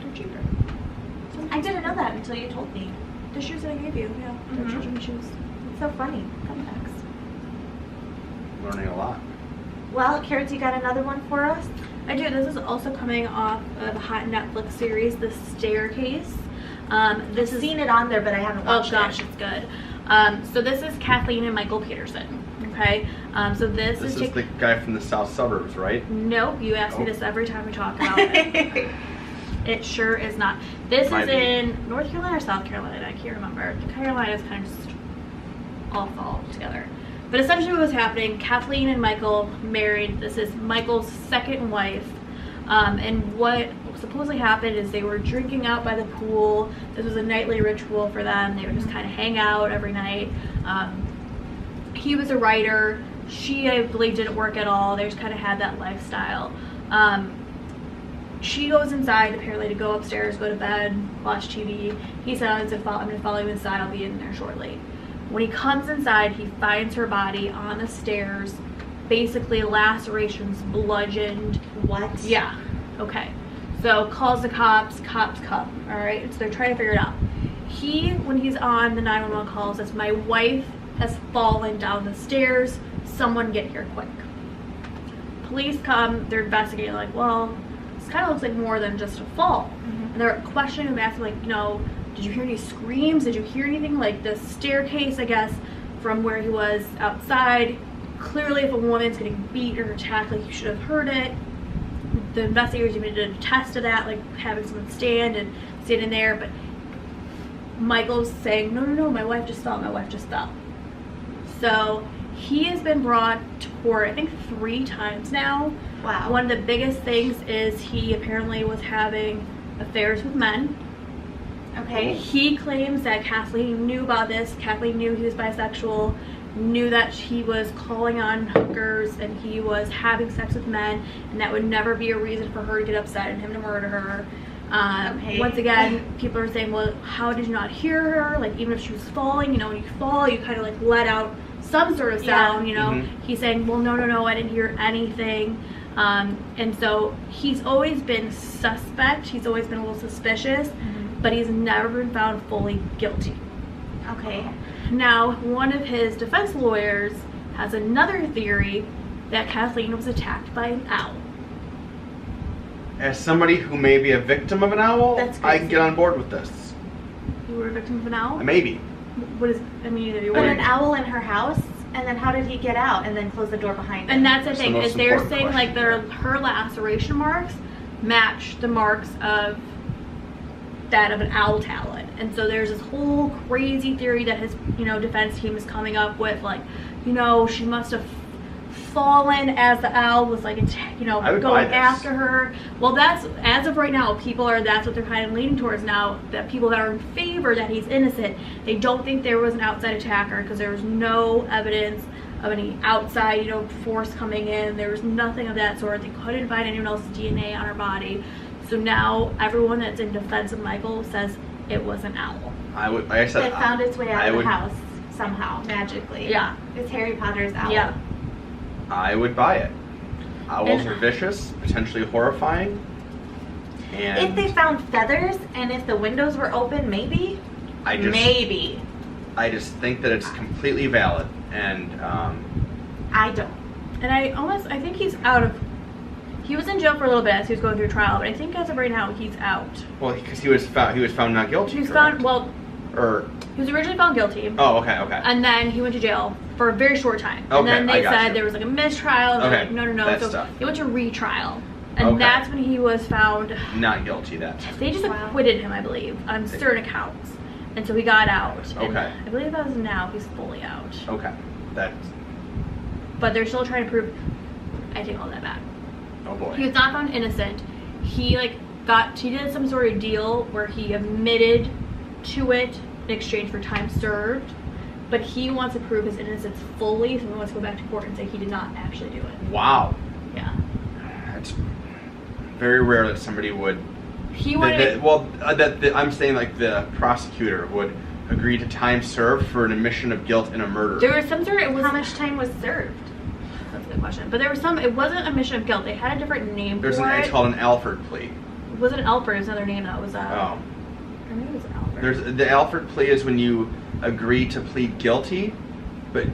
They're cheaper. I didn't know that until you told me. The shoes that I gave you, yeah, they're Mhm. children's shoes. It's so funny. Fun facts. Learning a lot. Well, Carrot, you got another one for us? I do. This is also coming off of a hot Netflix series, The Staircase. This is Seen it on there, but I haven't oh watched gosh, it. it's good. So this is Kathleen and Michael Peterson. Okay. So this This is is the guy from the south suburbs, right? Nope. You ask me Oh. this every time we talk about it. It sure is not. This Might is be. in North Carolina or South Carolina. I can't remember. The Carolinas kind of just all fall together. But essentially what was happening, Kathleen and Michael married. This is Michael's second wife. And what supposedly happened is they were drinking out by the pool. This was a nightly ritual for them. They would just kind of hang out every night. He was a writer. She, I believe, didn't work at all. They just kind of had that lifestyle. She goes inside apparently to go upstairs, go to bed, watch TV. He said, I'm going to follow you inside. I'll be in there shortly. When he comes inside, he finds her body on the stairs, basically lacerations, bludgeoned. What? Yeah. Okay. So calls the cops come. All right. So they're trying to figure it out. When he's on the 911 call, says, my wife has fallen down the stairs. Someone get here quick. Police come. They're investigating. Like, well, this kind of looks like more than just a fall. Mm-hmm. And they're questioning him, asking, like, did you hear any screams? Did you hear anything? Like the staircase, I guess, from where he was outside. Clearly, if a woman's getting beat or attacked, like, you should have heard it. The investigators even did a test of that, like having someone stand and standing there. But Michael's saying, no, my wife just fell. So he has been brought to court, I think 3 times now. Wow. One of the biggest things is he apparently was having affairs with men. Okay. He claims that Kathleen knew about this. Kathleen knew he was bisexual, knew that he was calling on hookers and he was having sex with men, and that would never be a reason for her to get upset and him to murder her. Okay. Once again, people are saying, well, how did you not hear her? Like, even if she was falling, when you fall, you kind of like let out some sort of sound, Mm-hmm. He's saying, well, no, I didn't hear anything. And so he's always been suspect. He's always been a little suspicious, but he's never been found fully guilty. Okay. Now, one of his defense lawyers has another theory that Kathleen was attacked by an owl. As somebody who may be a victim of an owl, That's I can crazy. get on board with this. You were a victim of an owl? Maybe. Either you But were. an owl in her house, and then how did he get out and then close the door behind him? And that's the That's the thing, most is they're important saying like question, her laceration marks match the marks of that of an owl talon. And so there's this whole crazy theory that his, defense team is coming up with, like, she must have fallen as the owl was like, I would buy going this. after her. Well, that's, as of right now, that's what they're kind of leaning towards now, that people that are in favor that he's innocent, they don't think there was an outside attacker because there was no evidence of any outside, force coming in. There was nothing of that sort. They couldn't find anyone else's DNA on her body. So now everyone that's in defense of Michael says it was an owl. I would, like I said, It found its way out I of would- the house somehow, magically. Yeah. It's Harry Potter's owl. Yeah. I would buy it. Owls And- are vicious, potentially horrifying. And If they found feathers and if the windows were open, maybe. I just think that it's completely valid. And I don't. And I think he's out of, he was in jail for a little bit as he was going through trial, but I think as of right now he's out. well, because he was found not guilty. He was correct? found, well, Or he was originally found guilty. oh, okay. And then he went to jail for a very short time. And Okay, then I they got said you. there was like a mistrial. And they're Okay, like, no. that So stuff. he went to retrial. And Okay. that's when he was found. Not guilty. That. They just Wow. acquitted him, I believe, on certain accounts. And so he got out. And Okay. I believe as of now he's fully out. Okay. That. But they're still trying to prove. I take all that back. Oh boy. He was not found innocent. He did some sort of deal where he admitted to it in exchange for time served, but he wants to prove his innocence fully, so he wants to go back to court and say he did not actually do it. Wow. Yeah. It's very rare that somebody would He wanted. I'm saying like the prosecutor would agree to time served for an admission of guilt in a murder. There was some sort of. How much time was served? That's a good question. But there was some. It wasn't admission of guilt. They had a different name for it. It's called an Alford plea. It wasn't an Alford. It was another name. That was. Oh. I think it was an Alford. The Alford plea is when you agree to plead guilty, but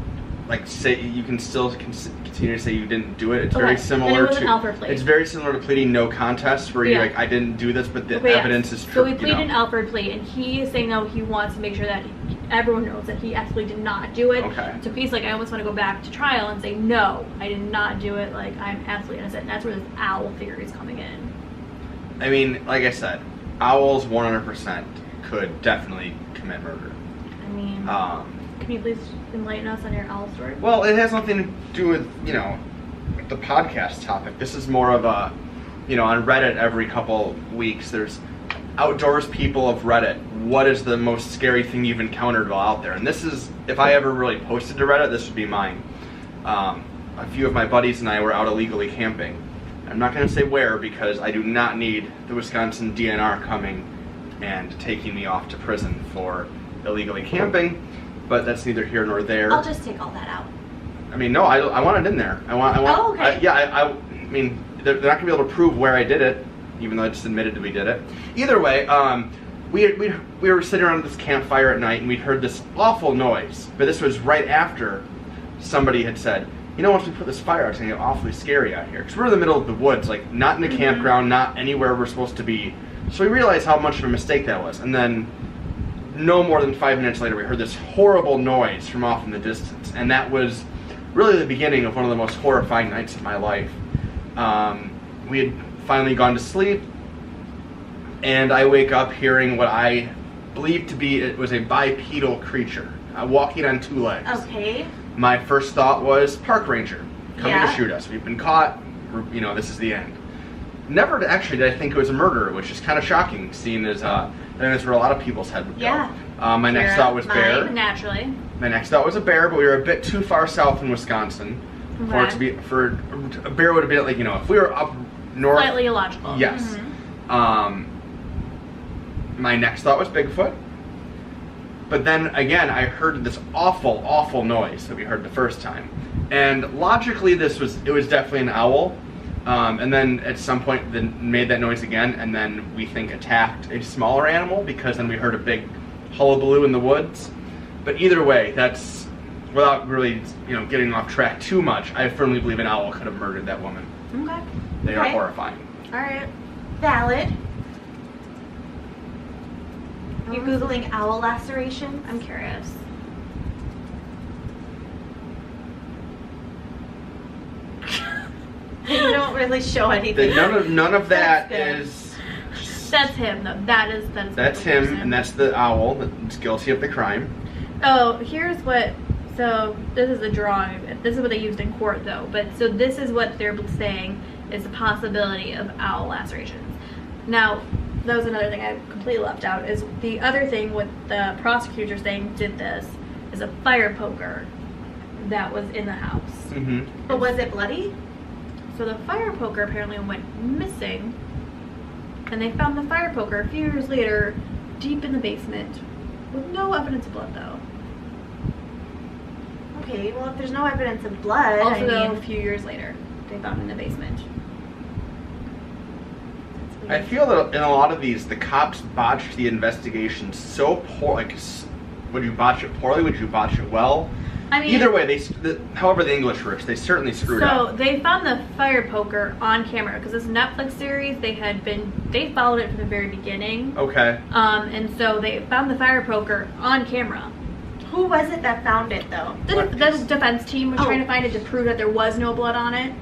like say you can still continue to say you didn't do it. It's very similar to. An Alford plea. It's very similar to pleading no contest, where you're like, I didn't do this, but the evidence is true. So we plead an Alford plea, and he is saying no. He wants to make sure that everyone knows that he actually did not do it. Okay. So he's like, I almost want to go back to trial and say no, I did not do it. Like I'm absolutely innocent. And that's where this owl theory is coming in. I mean, like I said, owls 100% could definitely commit murder. I mean, can you please enlighten us on your owl story? Well, it has nothing to do with, the podcast topic. This is more of a, on Reddit every couple weeks, there's outdoors people of Reddit. What is the most scary thing you've encountered while out there? And this is, if I ever really posted to Reddit, this would be mine. A few of my buddies and I were out illegally camping. I'm not going to say where because I do not need the Wisconsin DNR coming and taking me off to prison for illegally camping, but that's neither here nor there. I'll just take all that out. I mean, no, I want it in there. I want. Oh, okay. I mean, they're not going to be able to prove where I did it, even though I just admitted that we did it. Either way, we were sitting around this campfire at night, and we'd heard this awful noise. But this was right after somebody had said, once we put this fire out, it's going to get awfully scary out here. Because we're in the middle of the woods, like not in a campground, not anywhere we're supposed to be. So we realized how much of a mistake that was. And then no more than 5 minutes later, we heard this horrible noise from off in the distance. And that was really the beginning of one of the most horrifying nights of my life. We had finally gone to sleep, and I wake up hearing what I believe to be, it was a bipedal creature, walking on two legs. Okay. My first thought was park ranger coming to shoot us. We've been caught. This is the end. Never actually did I think it was a murderer, which is kind of shocking, seeing as I think that's where a lot of people's head would go. Yeah. My next thought was bear. Naturally. My next thought was a bear, but we were a bit too far south in Wisconsin for it to be. For a bear would have been like if we were up north. Slightly illogical. Yes. My next thought was Bigfoot. But then again, I heard this awful, awful noise that we heard the first time, and logically, it was definitely an owl. And then at some point, made that noise again, and then we think attacked a smaller animal because then we heard a big hullabaloo in the woods. But either way, that's without really getting off track too much. I firmly believe an owl could have murdered that woman. Okay. They are horrifying. All right. Valid. You Googling owl lacerations? I'm curious. You don't really show anything. None of that That's is. That's him, though. That's him, and that's the owl that's guilty of the crime. Oh, here's what. So this is a drawing. This is what they used in court, though. But so this is what they're saying is the possibility of owl lacerations. Now, that was another thing I completely left out. Is the other thing what the prosecutor saying did this is a fire poker that was in the house. Mm-hmm. But was it bloody? So the fire poker apparently went missing, and they found the fire poker a few years later deep in the basement with no evidence of blood, though. Okay, well, if there's no evidence of blood, Also, a few years later, they found it in the basement. I feel that in a lot of these, the cops botched the investigation so poor. Like, would you botch it poorly? Would you botch it well? I mean, either way, however the English works, they certainly screwed up. So they found the fire poker on camera because this Netflix series they followed it from the very beginning. Okay. And so they found the fire poker on camera. Who was it that found it, though? The defense team was trying to find it to prove that there was no blood on it.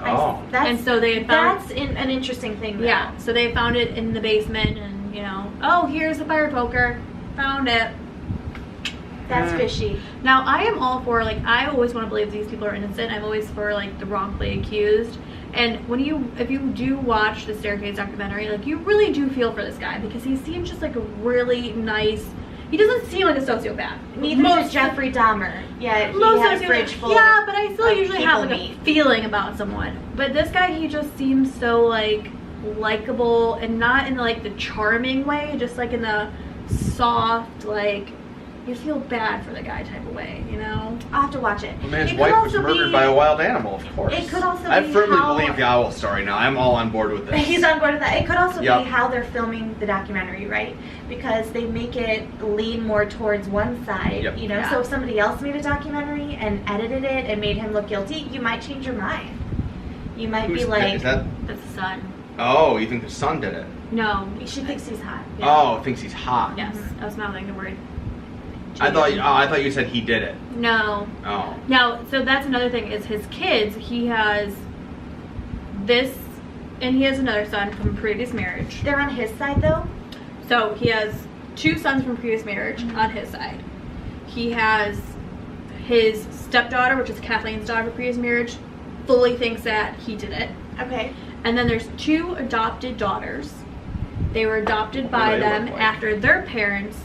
Oh. And so they had found... That's an interesting thing, though. Yeah, so they found it in the basement and, oh, here's the fire poker. Found it. That's fishy. Now, I am all for, I always want to believe these people are innocent. I'm always for, the wrongfully accused. And if you do watch the Staircase documentary, you really do feel for this guy because he seems just like a really nice... He doesn't seem like a sociopath. Neither does Jeffrey Dahmer. Yet he had a fridge full. Yeah, but I still usually have meat. a feeling about someone. But this guy, he just seems so likable, and not in like the charming way, just like in the soft, like you feel bad for the guy type of way, you know? I'll have to watch it. Well, man, his It wife could was also murdered be- by a wild animal, of course. It could also I be firmly how- believe the owl story now. I'm all on board with this. He's on board with that. It could also Yep. be how they're filming the documentary, right? Because they make it lean more towards one side, Yep. you know? Yeah. So if somebody else made a documentary and edited it and made him look guilty, you might change your mind. You might Who's be like, is that? That's the son. Oh, you think the son did it? No. she thinks he's hot. Yeah. Oh, thinks he's hot. Yes, I was mouthing the word. I thought you said he did it. No. Oh. Now, so that's another thing, is his kids, he has this, and he has another son from a previous marriage. They're on his side, though? So he has 2 sons from previous marriage on his side. He has his stepdaughter, which is Kathleen's daughter from previous marriage, fully thinks that he did it. Okay. And then there's 2 adopted daughters. They were adopted by What do they them look like? after their parents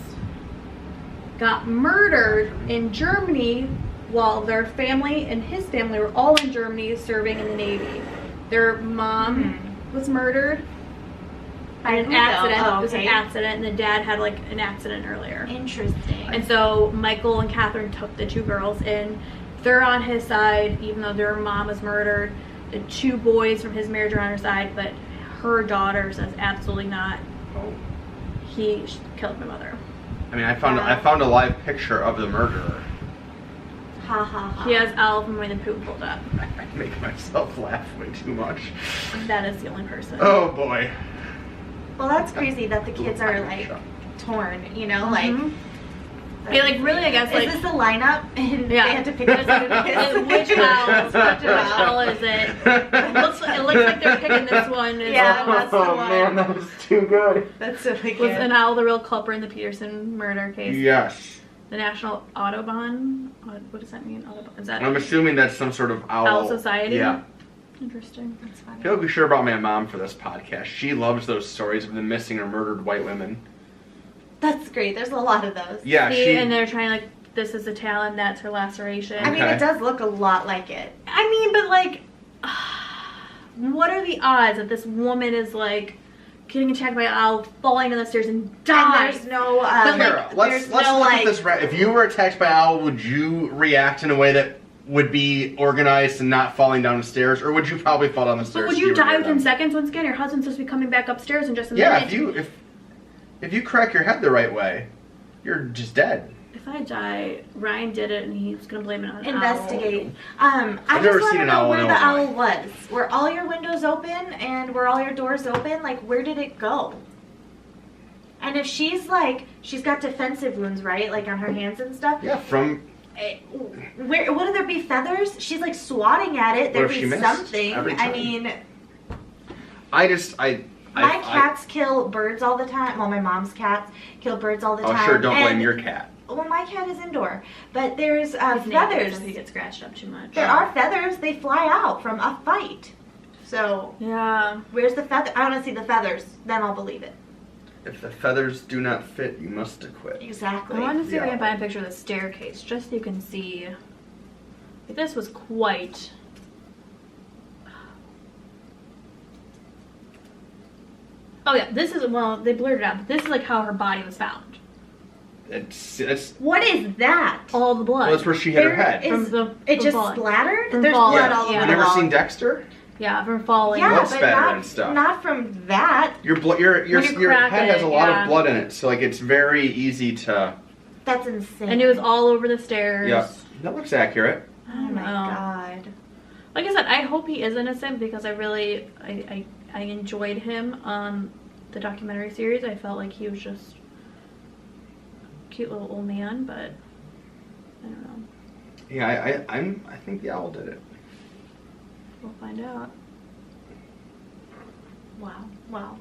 got murdered in Germany while their family and his family were all in Germany serving in the Navy. Their mom was murdered by an Who, though? accident. Oh, It was an okay. accident, and the dad had like an accident earlier. Interesting. And so Michael and Catherine took the 2 girls in. They're on his side, even though their mom was murdered. The 2 boys from his marriage are on her side, but her daughter says absolutely not. Oh. He killed my mother. I mean, I found a live picture of the murderer. Ha ha ha. He has Al from Winnie the Pooh pulled up. I make myself laugh way too much. That is the only person. Oh boy. Well, that's crazy that the kids are like torn, you know, Mhm. Yeah, like, really, I guess, like- Is this a lineup? And Yeah. they had to pick this Which owl? Which owl is it? It looks like they're picking this one. As Yeah, well. that's the one. man, that was too good. That's really Was good. an owl the real culprit in the Peterson murder case? Yes. The National Audubon? What does that mean? Audubon? Is that I'm assuming that's some sort of owl. Owl Society? Yeah. Interesting? That's funny. I feel like we should have brought my mom for this podcast. She loves those stories of the missing or murdered white women. That's great. There's a lot of those. Yeah, See, and they're trying like, this is a talon, that's her laceration. I mean, Okay. it does look a lot like it. I mean, but like, what are the odds that this woman is like getting attacked by an owl, falling down the stairs, and And dies? there's no, But, like, Kara, let's there's look no, at this. If you were attacked by an owl, would you react in a way that would be organized and not falling down the stairs, or would you probably fall down the stairs? But would if you were die near within them? seconds? Once again, your husband's supposed to be coming back upstairs in just a Yeah, minute. if you crack your head the right way, you're just dead. If I die, Ryan did it, and he's gonna blame it on an investigate. owl. I never just want seen to an know owl where in the owl Illinois. was. Were all your windows open and were all your doors open? Like, where did it go? And if she's like, she's got defensive wounds, right? Like on her hands and stuff. Yeah, from Where would there be feathers? She's like swatting at it. There'd if she be missed something. every I time? mean, my cats kill birds all the time. Well, my mom's cats kill birds all the Oh, time. sure, don't blame And- your cat. Well, my cat is indoor, but there's He's naked, feathers. so he gets scratched up too much. There are feathers. They fly out from a fight. So Yeah. where's the feather? I want to see the feathers. Then I'll believe it. If the feathers do not fit, you must acquit. Exactly. I want to see if I Yeah. can find a picture of the staircase, just so you can see. This was quite. Oh yeah, this is, well, they blurred it out, but this is like how her body was found. It's What is that? All the blood. well, that's where she hit her There head. is- From the- It from just falling. splattered? From There's falling, blood all over yeah. Have the you ever wall. seen Dexter? Yeah, from falling. Yeah, Blood but spatter not, and stuff. not from that. Your When you crack head has it, a lot yeah. of blood in it, so like it's very easy to. That's insane. And it was all over the stairs. Yeah, that looks accurate. Oh my Oh. god. Like I said, I hope he is innocent because I really, I enjoyed him on the documentary series. I felt like he was just a cute little old man, but I don't know. Yeah, I think the owl did it. We'll find out. Wow. Wow.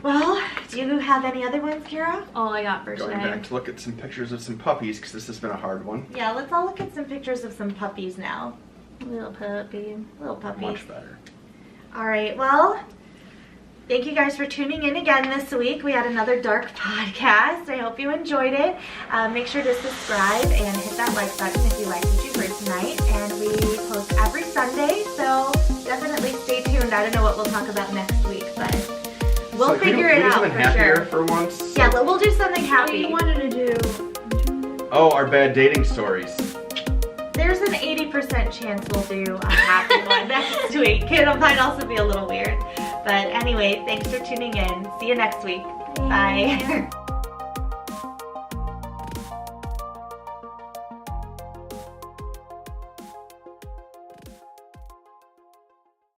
Well, do you have any other ones, Kira? All I got for Going today. back to look at some pictures of some puppies because this has been a hard one. Yeah, let's all look at some pictures of some puppies now. Little puppy. Little puppies. Much better. All right, well, thank you guys for tuning in again this week. We had another dark podcast. I hope you enjoyed it. Make sure to subscribe and hit that like button if you liked what you heard tonight. And we post every Sunday, so definitely stay tuned and I don't know what we'll talk about next week, but we'll So, can we figure do it out something for happier sure. for once. Yeah, we'll do something What happy. you wanted to do? Oh, our bad dating stories. There's an 80% chance we'll do a happy one next week. It might also be a little weird. But anyway, thanks for tuning in. See you next week. Bye.